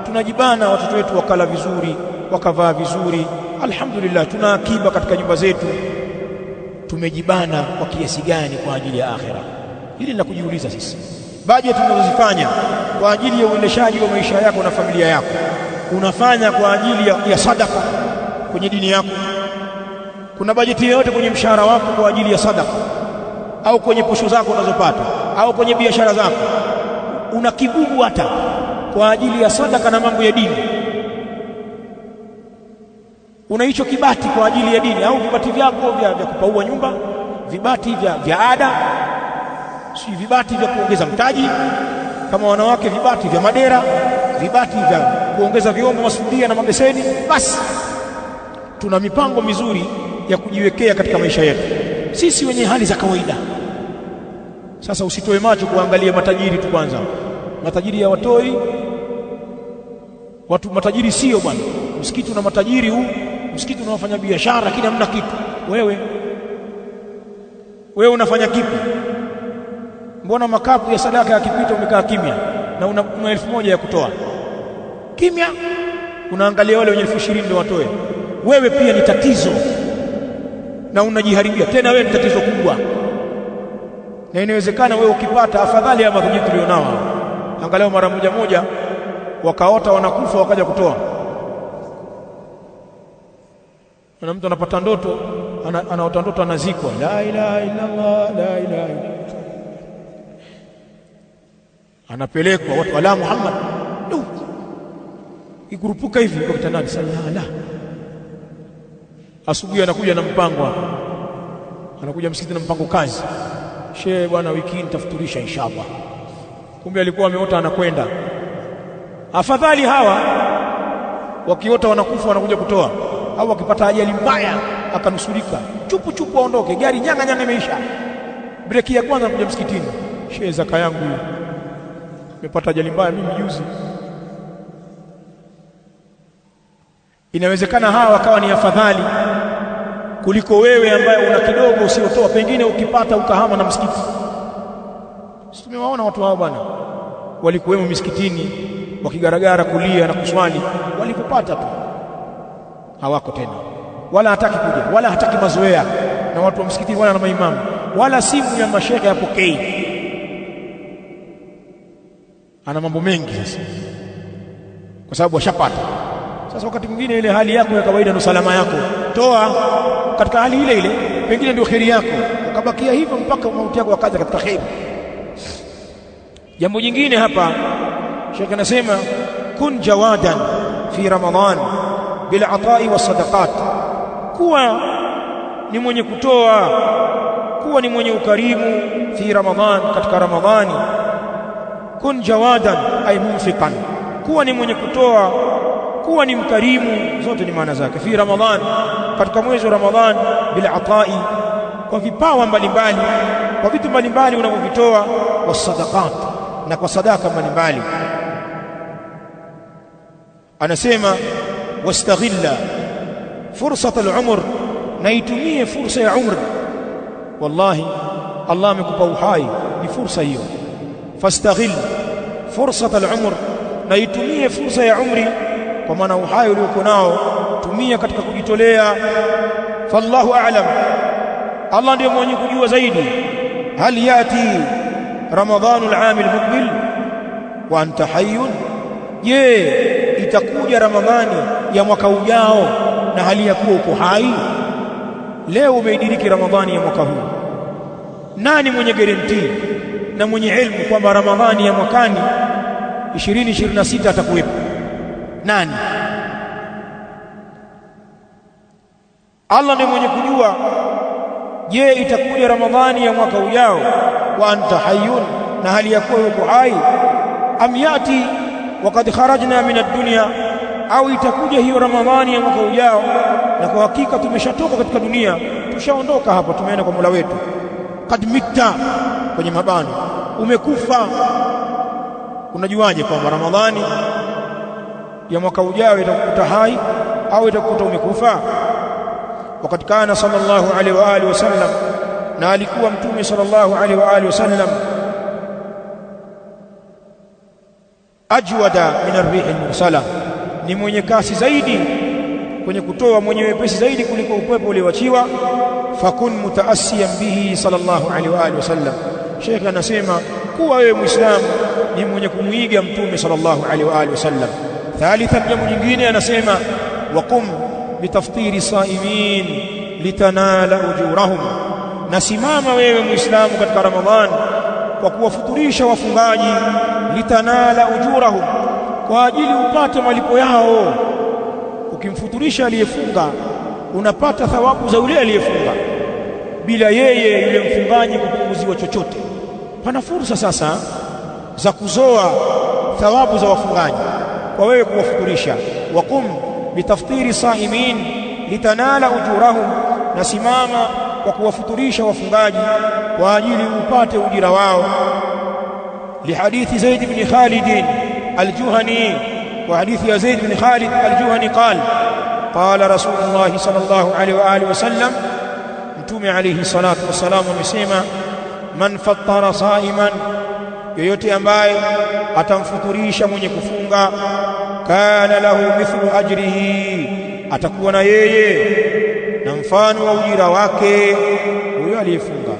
tunajibana watoto wetu wakala vizuri, wakavaa vizuri, alhamdulillah. Tuna akiba katika nyumba zetu. Tumejibana kwa kiasi gani kwa ajili ya akhira? Hili la kujiuliza sisi. Bajeti tunazozifanya kwa ajili ya uendeshaji wa maisha yako na familia yako, unafanya kwa ajili ya sadaka kwenye dini yako? Kuna bajeti yoyote kwenye mshahara wako kwa ajili ya sadaka, au kwenye posho zako unazopata, au kwenye biashara zako? Una kibubu hata kwa ajili ya sadaka na mambo ya dini? Una hicho kibati kwa ajili ya dini, au vibati vyako vya kupaua nyumba, vibati vya ada, si vibati vya kuongeza mtaji kama wanawake, vibati vya madera, vibati vya kuongeza vyombo, masufuria na mabeseni? Basi tuna mipango mizuri ya kujiwekea katika maisha yetu sisi wenye hali za kawaida. Sasa usitoe macho kuangalia matajiri tu kwanza. Matajiri hawatoi watu, matajiri sio bwana. Msikiti una matajiri huu, msikiti unawafanya biashara, lakini hamna kitu. Wewe unafanya kipi? Mbona makapu ya sadaka yakipita umekaa kimya na una 1,000 ya kutoa? Kimya, unaangalia wale wenye 20,000 ndio watoe. Wewe pia ni tatizo na unajiharibia. Tena wewe ni tatizo kubwa, na inawezekana wewe ukipata afadhali ya matajiri tulionao, angalau mara moja wakaota wanakufa wakaja kutoa. Na mtu anapata ndoto, anaota ndoto anazikwa, la ilaha illa Allah, la ilaha illa, anapelekwa watu ala Muhammad, ikurupuka hivi kwa kitandani, sallallahu. Asubuhi anakuja na mpango hapa, anakuja msikiti na mpango kazi, shehe bwana, wiki hii nitafuturisha inshallah. Kumbe alikuwa ameota anakwenda. Afadhali hawa wakiota wanakufa wanakuja kutoa, au wakipata ajali mbaya akanusurika, chupu aondoke, gari nyanga imeisha, breki ya kwanza anakuja msikitini, shehe zaka yangu nimepata ajali mbaya mimi juzi. Inawezekana hawa wakawa ni afadhali kuliko wewe ambaye una kidogo usiotoa, pengine ukipata ukahama na msikiti. Sisi tumewaona watu hao bwana, walikuwemo misikitini wakigaragara kulia na kuswali, walipopata tu hawako tena, wala hataki kuja, wala hataki mazoea na watu wa msikitini wala na maimamu, wala simu ya mashehe yapokei. Ana mambo mengi sasa, kwa sababu washapata. Sasa wakati mwingine ile hali yako ya kawaida ndio salama yako, toa katika hali ile, pengine ndio kheri yako, ukabakia hivyo mpaka mauti yako wakaja katika kheri. Jambo jingine hapa Sheikh anasema, kun jawadan fi Ramadhan bil atai was sadaqat, kuwa ni mwenye kutoa, kuwa ni mwenye ukarimu fi Ramadhan, katika Ramadhani. Kun jawadan ay munfiqan, kuwa ni mwenye kutoa, kuwa ni mkarimu, zote ni maana zake. Fi Ramadhan, katika mwezi wa Ramadhan, bil atai, kwa vipawa mbalimbali, kwa vitu mbalimbali unavyovitoa, wasadaqat, na kwa sadaka mbalimbali. Anasema wastaghilla fursat al-umr, na itumie fursa ya umri. Wallahi Allah amekupa uhai, ni fursa hiyo. Fastaghil fursat al-umr, na itumie fursa ya umri, kwa maana uhai uliokuwa nao tumia katika kujitolea. Fallahu a'lam, Allah ndiye mwenye kujua zaidi. Hal yati ramadhanu al-aam al-muqbil wa anta hayyun, je, itakuja Ramadhani ya mwaka ujao na hali ya kuwa uko hai? Leo umeidiriki Ramadhani ya mwaka huu, nani mwenye guarantee na mwenye ilmu kwamba Ramadhani ya mwakani 2026 atakuwepo? Nani? Allah ndiye mwenye kujua. Je, itakuja Ramadhani ya mwaka ujao wa anta hayyun, na hali ya kuwa uko hai? Am yati waqad kharajna min ad-dunya, au itakuja hiyo Ramadhani ya mwaka ujao na kwa hakika tumeshatoka katika dunia, tushaondoka hapa, tumeenda kwa Mola wetu. Kad mitta, kwenye mabano, umekufa. Unajuaje kwamba Ramadhani ya mwaka ujao itakukuta hai au itakukuta umekufa? Wakati kana sallallahu alaihi wa alihi wasallam, na alikuwa mtume sallallahu alaihi wa alihi wasallam, ajwada min ar-rih al-mursala, ni mwenye kasi zaidi kwenye kutoa, mwenye wepesi zaidi kuliko upepo ulioachiwa. Fakun mutaassiyan bihi sallallahu alaihi wa alihi wasallam, Sheikh anasema kuwa wewe Muislamu ni mwenye kumuiga mtume sallallahu alaihi wa alihi wasallam. Thalithan, jambo jingine anasema waqum bitaftiri saimin litanala ujurahum, nasimama wewe Muislamu katika Ramadhan kwa kuwafuturisha wafungaji, litanala ujurahum, kwa ajili upate malipo yao. Ukimfuturisha aliyefunga unapata thawabu za yule aliyefunga bila yeye yule mfungaji kupunguziwa chochote. Pana fursa sasa za kuzoa thawabu za wafungaji kwa wewe kuwafuturisha. Waqum bitaftiri saimin litanala ujurahum, na simama kwa kuwafuturisha wafungaji kwa ajili upate ujira wao. Lihadithi Zaid ibn Khalid al-Juhani, wa hadithi ya Zaid ibn Khalid al-Juhani qala qala Rasulullah sallallahu alaihi wa alihi wasallam, mtume alayhi salatu wasalam amesema, man fattara saiman, yoyote ambaye atamfuturisha mwenye kufunga, kana lahu mithlu ajrihi, atakuwa na yeye na mfano wa ujira wake huyo aliyefunga.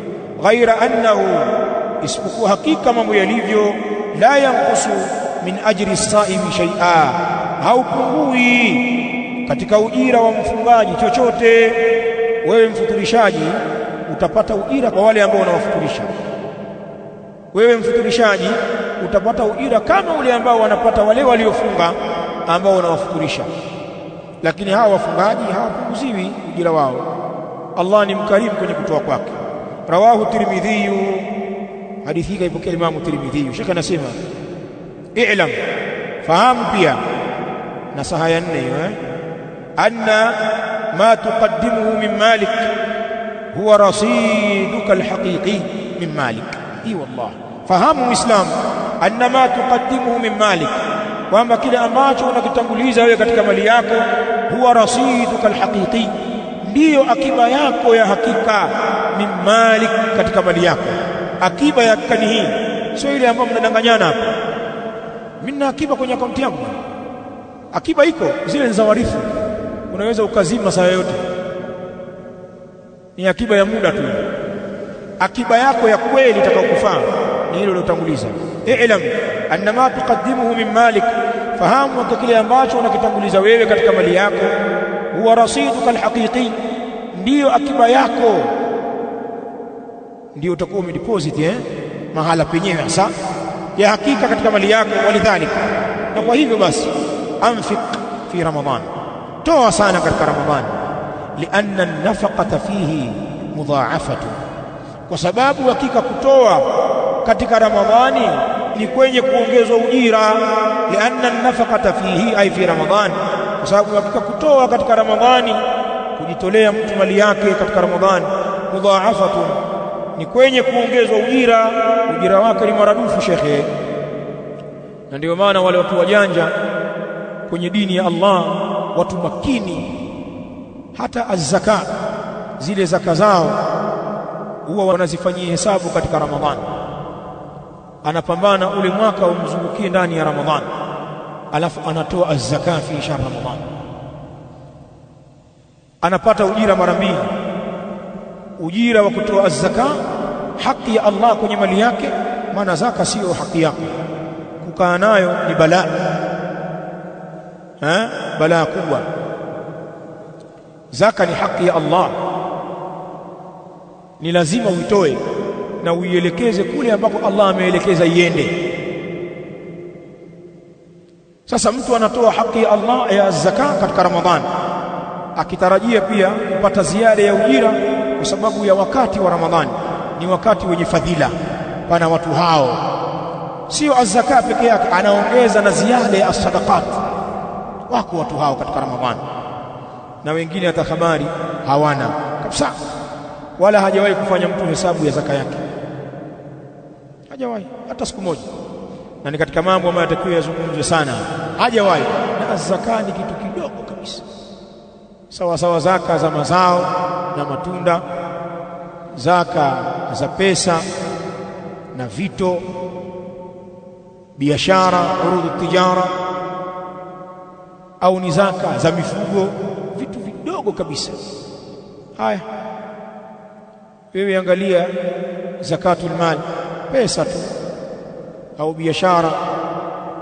Ghaira annahu, isipokuwa hakika mambo yalivyo, la yanqusu min ajri as-saimi shay'a, haupungui katika ujira wa mfungaji chochote. Wewe mfuturishaji utapata ujira kwa wale ambao unawafuturisha. Wewe mfuturishaji utapata ujira kama ule ambao wanapata wale waliofunga ambao unawafuturisha, lakini hawa wafungaji hawapunguziwi ujira wao. Allah ni mkarimu kwenye kutoa kwake. Rawahu Tirmidhi, hadithi hii kaipokea Imam Tirmidhi. Sheikh anasema i'lam, fahamu pia, nasaha ya 4 hiyo, anna ma tuqaddimuhu min malik huwa rasiduka alhaqiqi min malik. Wallah, fahamu Muislamu, anna ma tuqaddimuhu min malik, kwamba kile ambacho unakitanguliza wewe katika mali yako, huwa rasiduka alhaqiqi, ndiyo akiba yako ya hakika, min malik, katika mali yako. Akiba ya hakika ni hii, sio ile ambayo mnadanganyana hapa, mimi na akiba kwenye akaunti yangu. Akiba iko, zile ni za warithi, unaweza ukazima saa yote, ni akiba ya muda tu. Akiba yako ya kweli itakayokufaa ni ile uliyotanguliza. I'lam anna ma tuqaddimuhu min malik, fahamu kile ambacho unakitanguliza wewe katika mali yako, huwa rasiduka alhaqiqi, ndiyo akiba yako, ndiyo utakuwa umedeposit mahala penyewe hasa ya hakika katika mali yako. Walidhalika, na kwa hivyo basi, anfiq fi Ramadhan, toa sana katika Ramadhani. Lianna an-nafaqata fihi mudha'afatu, kwa sababu hakika kutoa katika Ramadhani ni kwenye kuongezwa ujira. Lianna an-nafaqata fihi ay fi Ramadhan, kwa sababu hakika kutoa katika Ramadhani, kujitolea mtu mali yake katika Ramadhani, mudhaafatun, ni kwenye kuongezwa ujira wake ni maradufu shekhe. Na ndio maana wale watu wajanja kwenye dini ya Allah, watu makini, hata az-zaka, zile zaka zao huwa wanazifanyia hesabu katika Ramadhani. Anapambana ule mwaka umzungukie ndani ya Ramadhani, alafu anatoa az-zaka fi shahr Ramadhan, anapata ujira mara mbili, ujira wa kutoa az-zaka, haki ya Allah kwenye mali yake, maana zaka sio haki yako, kukaa nayo ni balaa, balaa kubwa. Zaka ni haki ya Allah, ni lazima uitoe na uielekeze kule ambako Allah ameelekeza iende. Sasa mtu anatoa haki ya Allah ya zaka katika Ramadhani, akitarajia pia kupata ziada ya ujira, kwa sababu ya wakati wa Ramadhani ni wakati wenye fadhila. Pana watu hao, sio az-zaka peke yake, anaongeza na ziada ya sadaqat. Wako watu hao katika Ramadhani, na wengine hata habari hawana kabisa, wala hajawahi kufanya mtu hesabu ya zaka yake, hajawahi hata siku moja. Na ni katika mambo ambayo yatakiwa yazungumzwe sana, hajawahi. Na zaka ni kitu kidogo kabisa, sawa sawa zaka za mazao na matunda, zaka za pesa na vito, biashara, urudhu tijara, au ni zaka za mifugo, vitu vidogo kabisa. Haya, wewe angalia zakatul mali, pesa tu au biashara,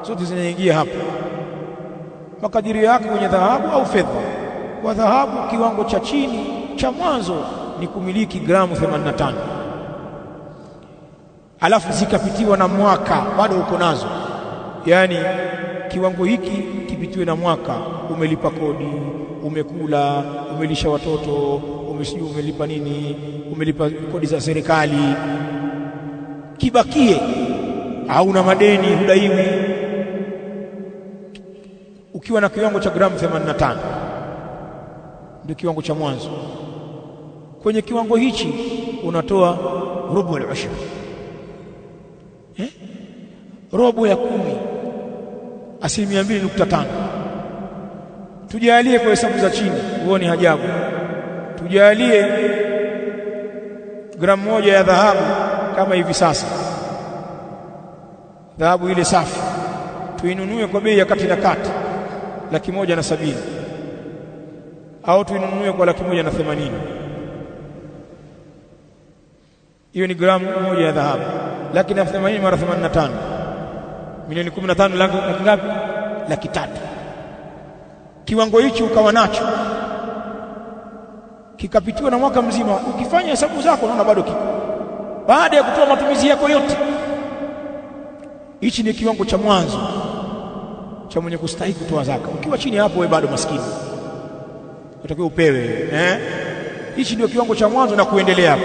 zote zinaingia hapo. Makadirio yako kwenye dhahabu au fedha. Kwa dhahabu, kiwango cha chini cha mwanzo ni kumiliki gramu 85, alafu zikapitiwa na mwaka, bado uko nazo. Yani kiwango hiki kipitiwe na mwaka, umelipa kodi, umekula, umelisha watoto, umelipa nini, umelipa kodi za serikali, kibakie hauna madeni, hudaiwi. Ukiwa na kiwango cha gramu 85 ndio kiwango cha mwanzo. Kwenye kiwango hichi unatoa robo al-ushr, robo ya 10, 2.5. Tujalie kwa hesabu za chini, uone hajabu. Tujalie gramu moja ya dhahabu kama hivi sasa, dhahabu ile safi tuinunue kwa bei ya kati na kati, 170,000, au tuinunue kwa 180,000. Hiyo ni gramu moja ya dhahabu, 180,000 mara 85, milioni 15, laki ngapi? 300,000. Kiwango hichi ukawa nacho, kikapitiwa na mwaka mzima, ukifanya hesabu zako unaona bado kiko, baada ya kutoa matumizi yako yote. Hichi ni kiwango cha mwanzo cha mwenye kustahili kutoa zaka. Ukiwa chini hapo, wewe bado maskini, utakiwa upewe. Hichi ndio kiwango cha mwanzo na kuendelea hapo.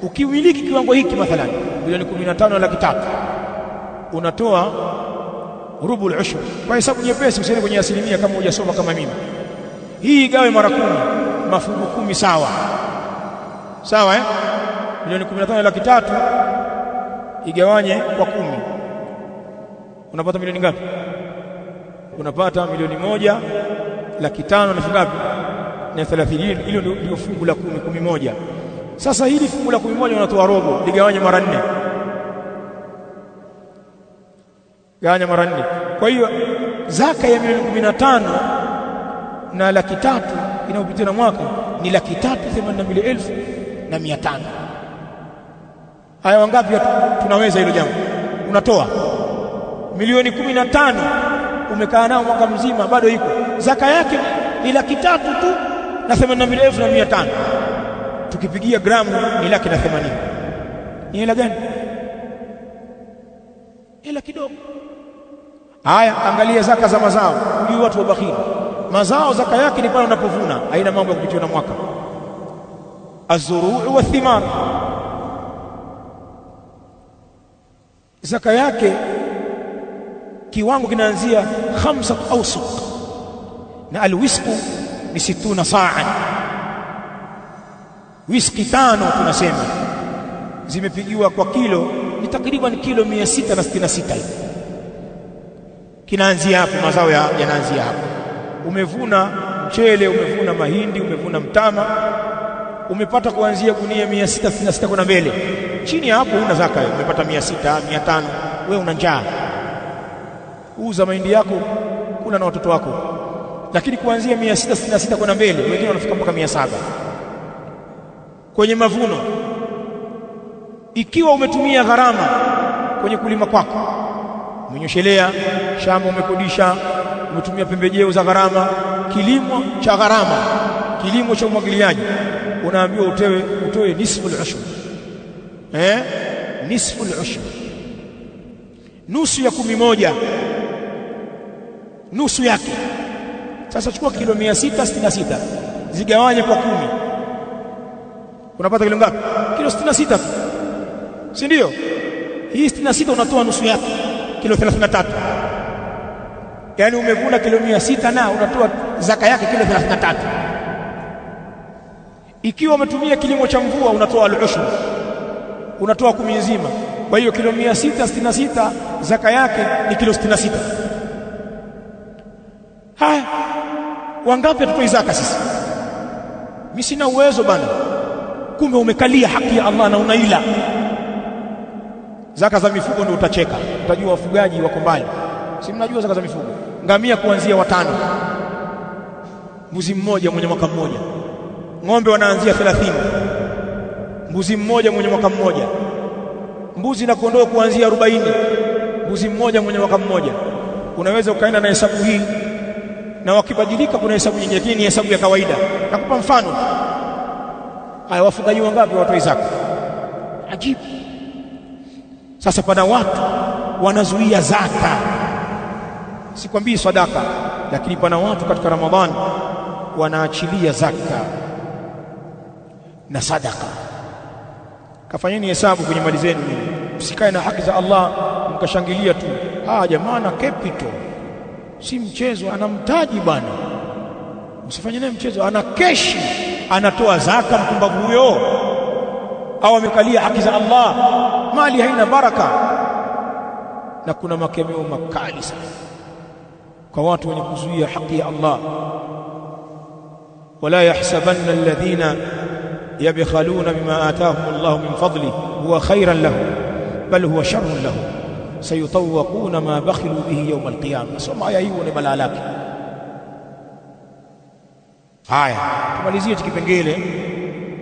Ukimiliki kiwango hiki, mathalan milioni 15 na 300,000, unatoa rubu al-ushr. Kwa hesabu nyepesi, usiende kwenye asilimia kama hujasoma kama mimi. Hii igawe mara 10, mafungu 10, sawa sawa, milioni 15 na 300,000 igawanye kwa 10, unapata milioni ngapi? Unapata milioni 1,500,000 na ngapi? Na 30. Hilo ndio fungu la 10. Sasa hili fungu la 11 unatoa robo, ligawanye mara 4, gawanya mara 4. Kwa hiyo zaka ya milioni 15 na 300,000 inayopitia na mwaka ni 382,500. Haya, wangapi tunaweza hilo jambo? Unatoa milioni 15, umekaa nao mwaka mzima, bado iko zaka yake ni 300,000 tu na 82,500. Tukipigia gramu ni 180,000. Ni hela gani? Hela kidogo. Haya, angalia zaka za mazao. Ujui watu wabakhili, mazao zaka yake ni pale unapovuna, haina mambo ya kupitiwa na mwaka. Az-zuruu wa thimar, zaka yake kiwango kinaanzia 5 awsuq, na alwisqu ni 60 sa'an. Wiski 5 tunasema zimepigiwa kwa kilo, ni takriban kilo 666 hivi. Kinaanzia hapo, mazao yanaanzia hapo. Umevuna mchele, umevuna mahindi, umevuna mtama, umepata kuanzia gunia 666 kwenda mbele. Chini hapo una zaka, umepata 600, 500, wewe una njaa, uza mahindi yako, kula na watoto wako. Lakini kuanzia 666 kwenda mbele, wengine wanafika mpaka 700 kwenye mavuno. Ikiwa umetumia gharama kwenye kulima kwako, umenyoshelea shamba, umekodisha, umetumia pembejeo za gharama, kilimo cha gharama, kilimo cha umwagiliaji, unaambiwa utoe nisfu al-ushr. Nisfu al-ushr, nusu ya 11, nusu yake. Sasa chukua kilo 666 zigawanye kwa 10, unapata kilo ngapi? Kilo 66 tu, si ndio? Hii 66 unatoa nusu yake, kilo 33. Yani umevuna kilo 600 na unatoa zaka yake kilo 33. Ikiwa umetumia kilimo cha mvua, unatoa al-ushr, unatoa 10 nzima. Kwa hiyo kilo 666 zaka yake ni kilo 66. Haya, wangapi tutoi zaka sisi? Mimi sina uwezo bana. Kumbe umekalia haki ya Allah na unaila. Zaka za mifugo ndio utacheka, utajua wafugaji wako mbali. Si mnajua zaka za mifugo? Ngamia kuanzia 5, mbuzi mmoja mwenye mwaka mmoja, ng'ombe wanaanzia 30, mbuzi mmoja mwenye mwaka mmoja, mbuzi na kondoo kuanzia 40, mbuzi mmoja mwenye mwaka mmoja. Unaweza ukaenda na hesabu hii, na wakibadilika kuna hesabu nyingine, lakini ni hesabu ya kawaida. Nakupa mfano. Haya, wafugaji wangapi watoi zaka? Ajibu. Sasa pana watu wanazuia zaka, sikwambii sadaka, lakini pana watu katika Ramadhani wanaachilia zaka na sadaka. Kafanyeni hesabu kwenye mali zenu, msikae na haki za Allah mkashangilia tu. Jamaa na capital, si mchezo, anamtaji bwana, usifanye naye mchezo, ana keshi, anatoa zaka mpumbavu huyo, au amekalia haki za Allah, mali haina baraka. Na kuna makemeo makali sana kwa watu wenye kuzuia haki ya Allah. Wala yahsabanna alladhina yabkhaluna bima ataahum Allah min fadli huwa khayran lahum bal huwa sharrun lahum sayutawquna ma bakhilu bihi yawm alqiyamah. Soma aya hiyo ni balaa lake. Haya, tumalizie kipengele.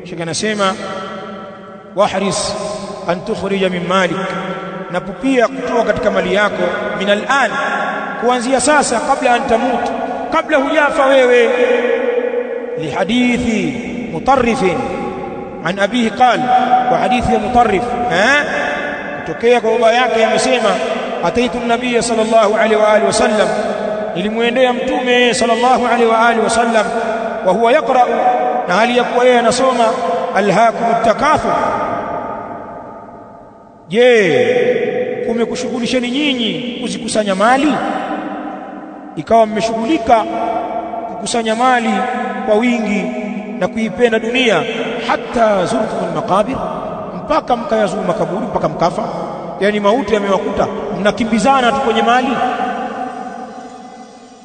Sheikh anasema wahris an tukhrija min malik, na pia kutoa katika mali yako, min al-an, kuanzia sasa, kabla an tamut, kabla hujafa wewe. Lihadithi Mutarrif an abihi qala, wa hadithi ya Mutarrif kutokea kwa baba yake amesema, ataitu an-nabiy sallallahu alaihi wa alihi wasallam, nilimwendea mtume sallallahu alaihi wa alihi wasallam, wa huwa yaqra, na hali ya kuwa yeye anasoma, alhaakum at-takathur. Je, kumekushughulisheni nyinyi kuzikusanya mali, ikawa mmeshughulika kukusanya mali kwa wingi na kuipenda dunia, hata zurtumul maqabir, mpaka mkayazuru makaburi, mpaka mkafa? Yani mauti yamewakuta, mnakimbizana tu kwenye mali.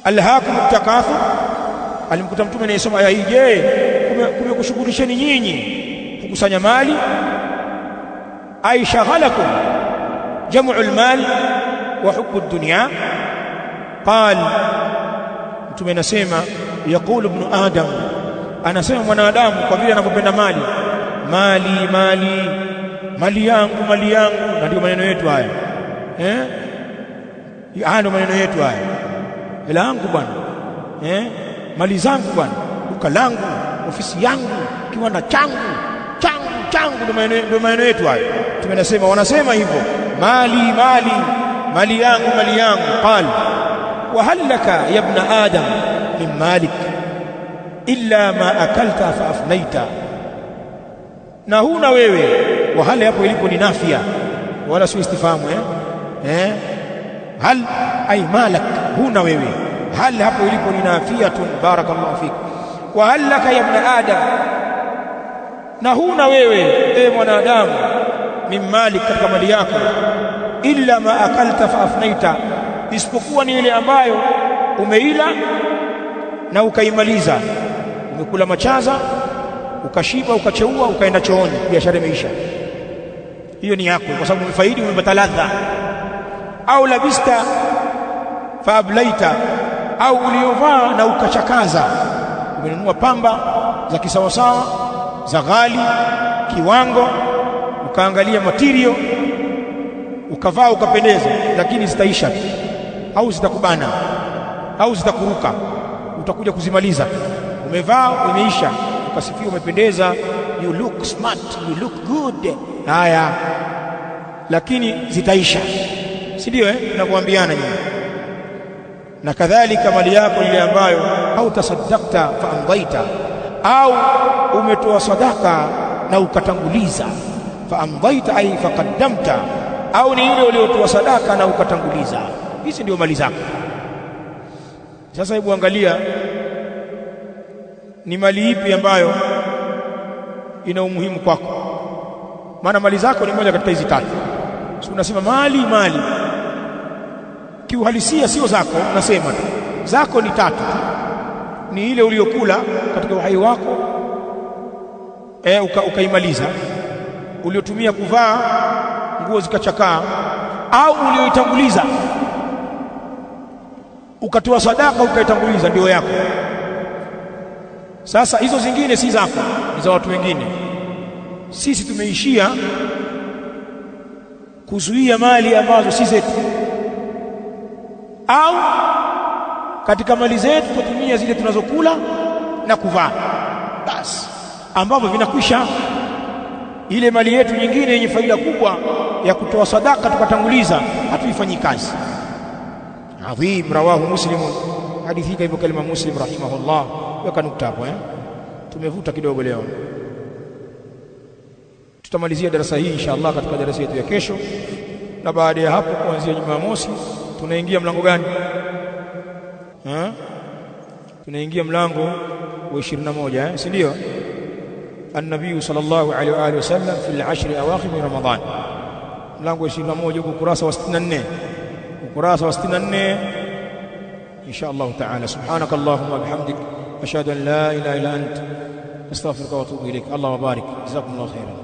Alhaakum at-takathur, alimkuta mtume anayesoma aya hii. Je, kumekushughulisheni nyinyi kukusanya mali? Ay shaghalakum jam'u al-mal wa hubbu ad-dunya. Qal, mtume anasema, yaqulu ibn adam, anasema mwanadamu kwa vile anapopenda mali, mali mali mali yangu mali yangu. Na ndio maneno yetu haya, ndio maneno yetu haya, hela yangu bwana, mali zangu bwana, duka langu, ofisi yangu, kiwanda changu, ndio maneno yetu haya. Tumenasema, wanasema hivyo, mali mali mali yangu mali yangu. Qal, wa hal laka ya ibn adam min malik illa ma akalta fa afnaita. Na huna wewe, wa hal hapo ilipo ni nafia wala si istifahamu. Hal ay malak, huna wewe, hal hapo ilipo ni nafiyatun, barakallahu fik. Wa hal laka ya ibn adam, na huna wewe mwanadamu, min malik, katika mali yako, illa ma akalta fa afnaita, isipokuwa ni ile ambayo umeila na ukaimaliza. Umekula machaza ukashiba ukacheua ukaenda chooni, biashara imeisha. Hiyo ni yako kwa sababu umefaidi, umepata ladha. Au labista fa ablaita, au uliovaa na ukachakaza. Umenunua pamba za kisawasawa za ghali kiwango, ukaangalia material ukavaa ukapendeza, lakini zitaisha au zitakubana au zitakuruka, utakuja kuzimaliza. Umevaa imeisha, ukasifiwa umependeza, you look smart, you look good, haya, lakini zitaisha, si ndio? Tunakuambiana nyinyi. Na kadhalika mali yako ile ambayo au tasaddaqta fa amdaita, au umetoa sadaka na ukatanguliza, fa amdaita ay faqaddamta, au ni yule uliotoa sadaka na ukatanguliza. Hizi ndio mali zako. Sasa hebu angalia ni mali ipi ambayo ina umuhimu kwako, maana mali zako ni moja katika hizi tatu. Si unasema mali kiuhalisia sio zako, unasema tu zako ni tatu. Ni ile uliyokula katika uhai wako ukaimaliza, uliotumia kuvaa nguo zikachakaa, au ulioitanguliza ukatoa sadaka ukaitanguliza, ndio yako. Sasa hizo zingine si zako, ni za watu wengine. Sisi tumeishia kuzuia mali ambazo si zetu, au katika mali zetu tutumia zile tunazokula na kuvaa, basi ambavyo vinakwisha. Ile mali yetu nyingine yenye faida kubwa ya kutoa sadaka tukatanguliza, hatuifanyi kazi. Adhim, rawahu Muslim. Hadithi hii ipo kalima Muslim rahimahullah. Weka nukta hapo tumevuta kidogo leo. Tutamalizia darasa hii inshallah katika darasa yetu ya kesho, na baada ya hapo kuanzia Jumamosi tunaingia mlango gani? Tunaingia mlango wa 21, si ndio? An-Nabii sallallahu alaihi wa alihi wasallam fi al-ashr awakhir min Ramadhan, mlango wa 21 huko ukurasa wa 64, ukurasa wa 64 inshallah taala. Subhanakallahumma bihamdik, ashhadu an la ilaha illa ant, astaghfiruka wa atubu ilaik. Allahumma barik, jazakumullahu khairan.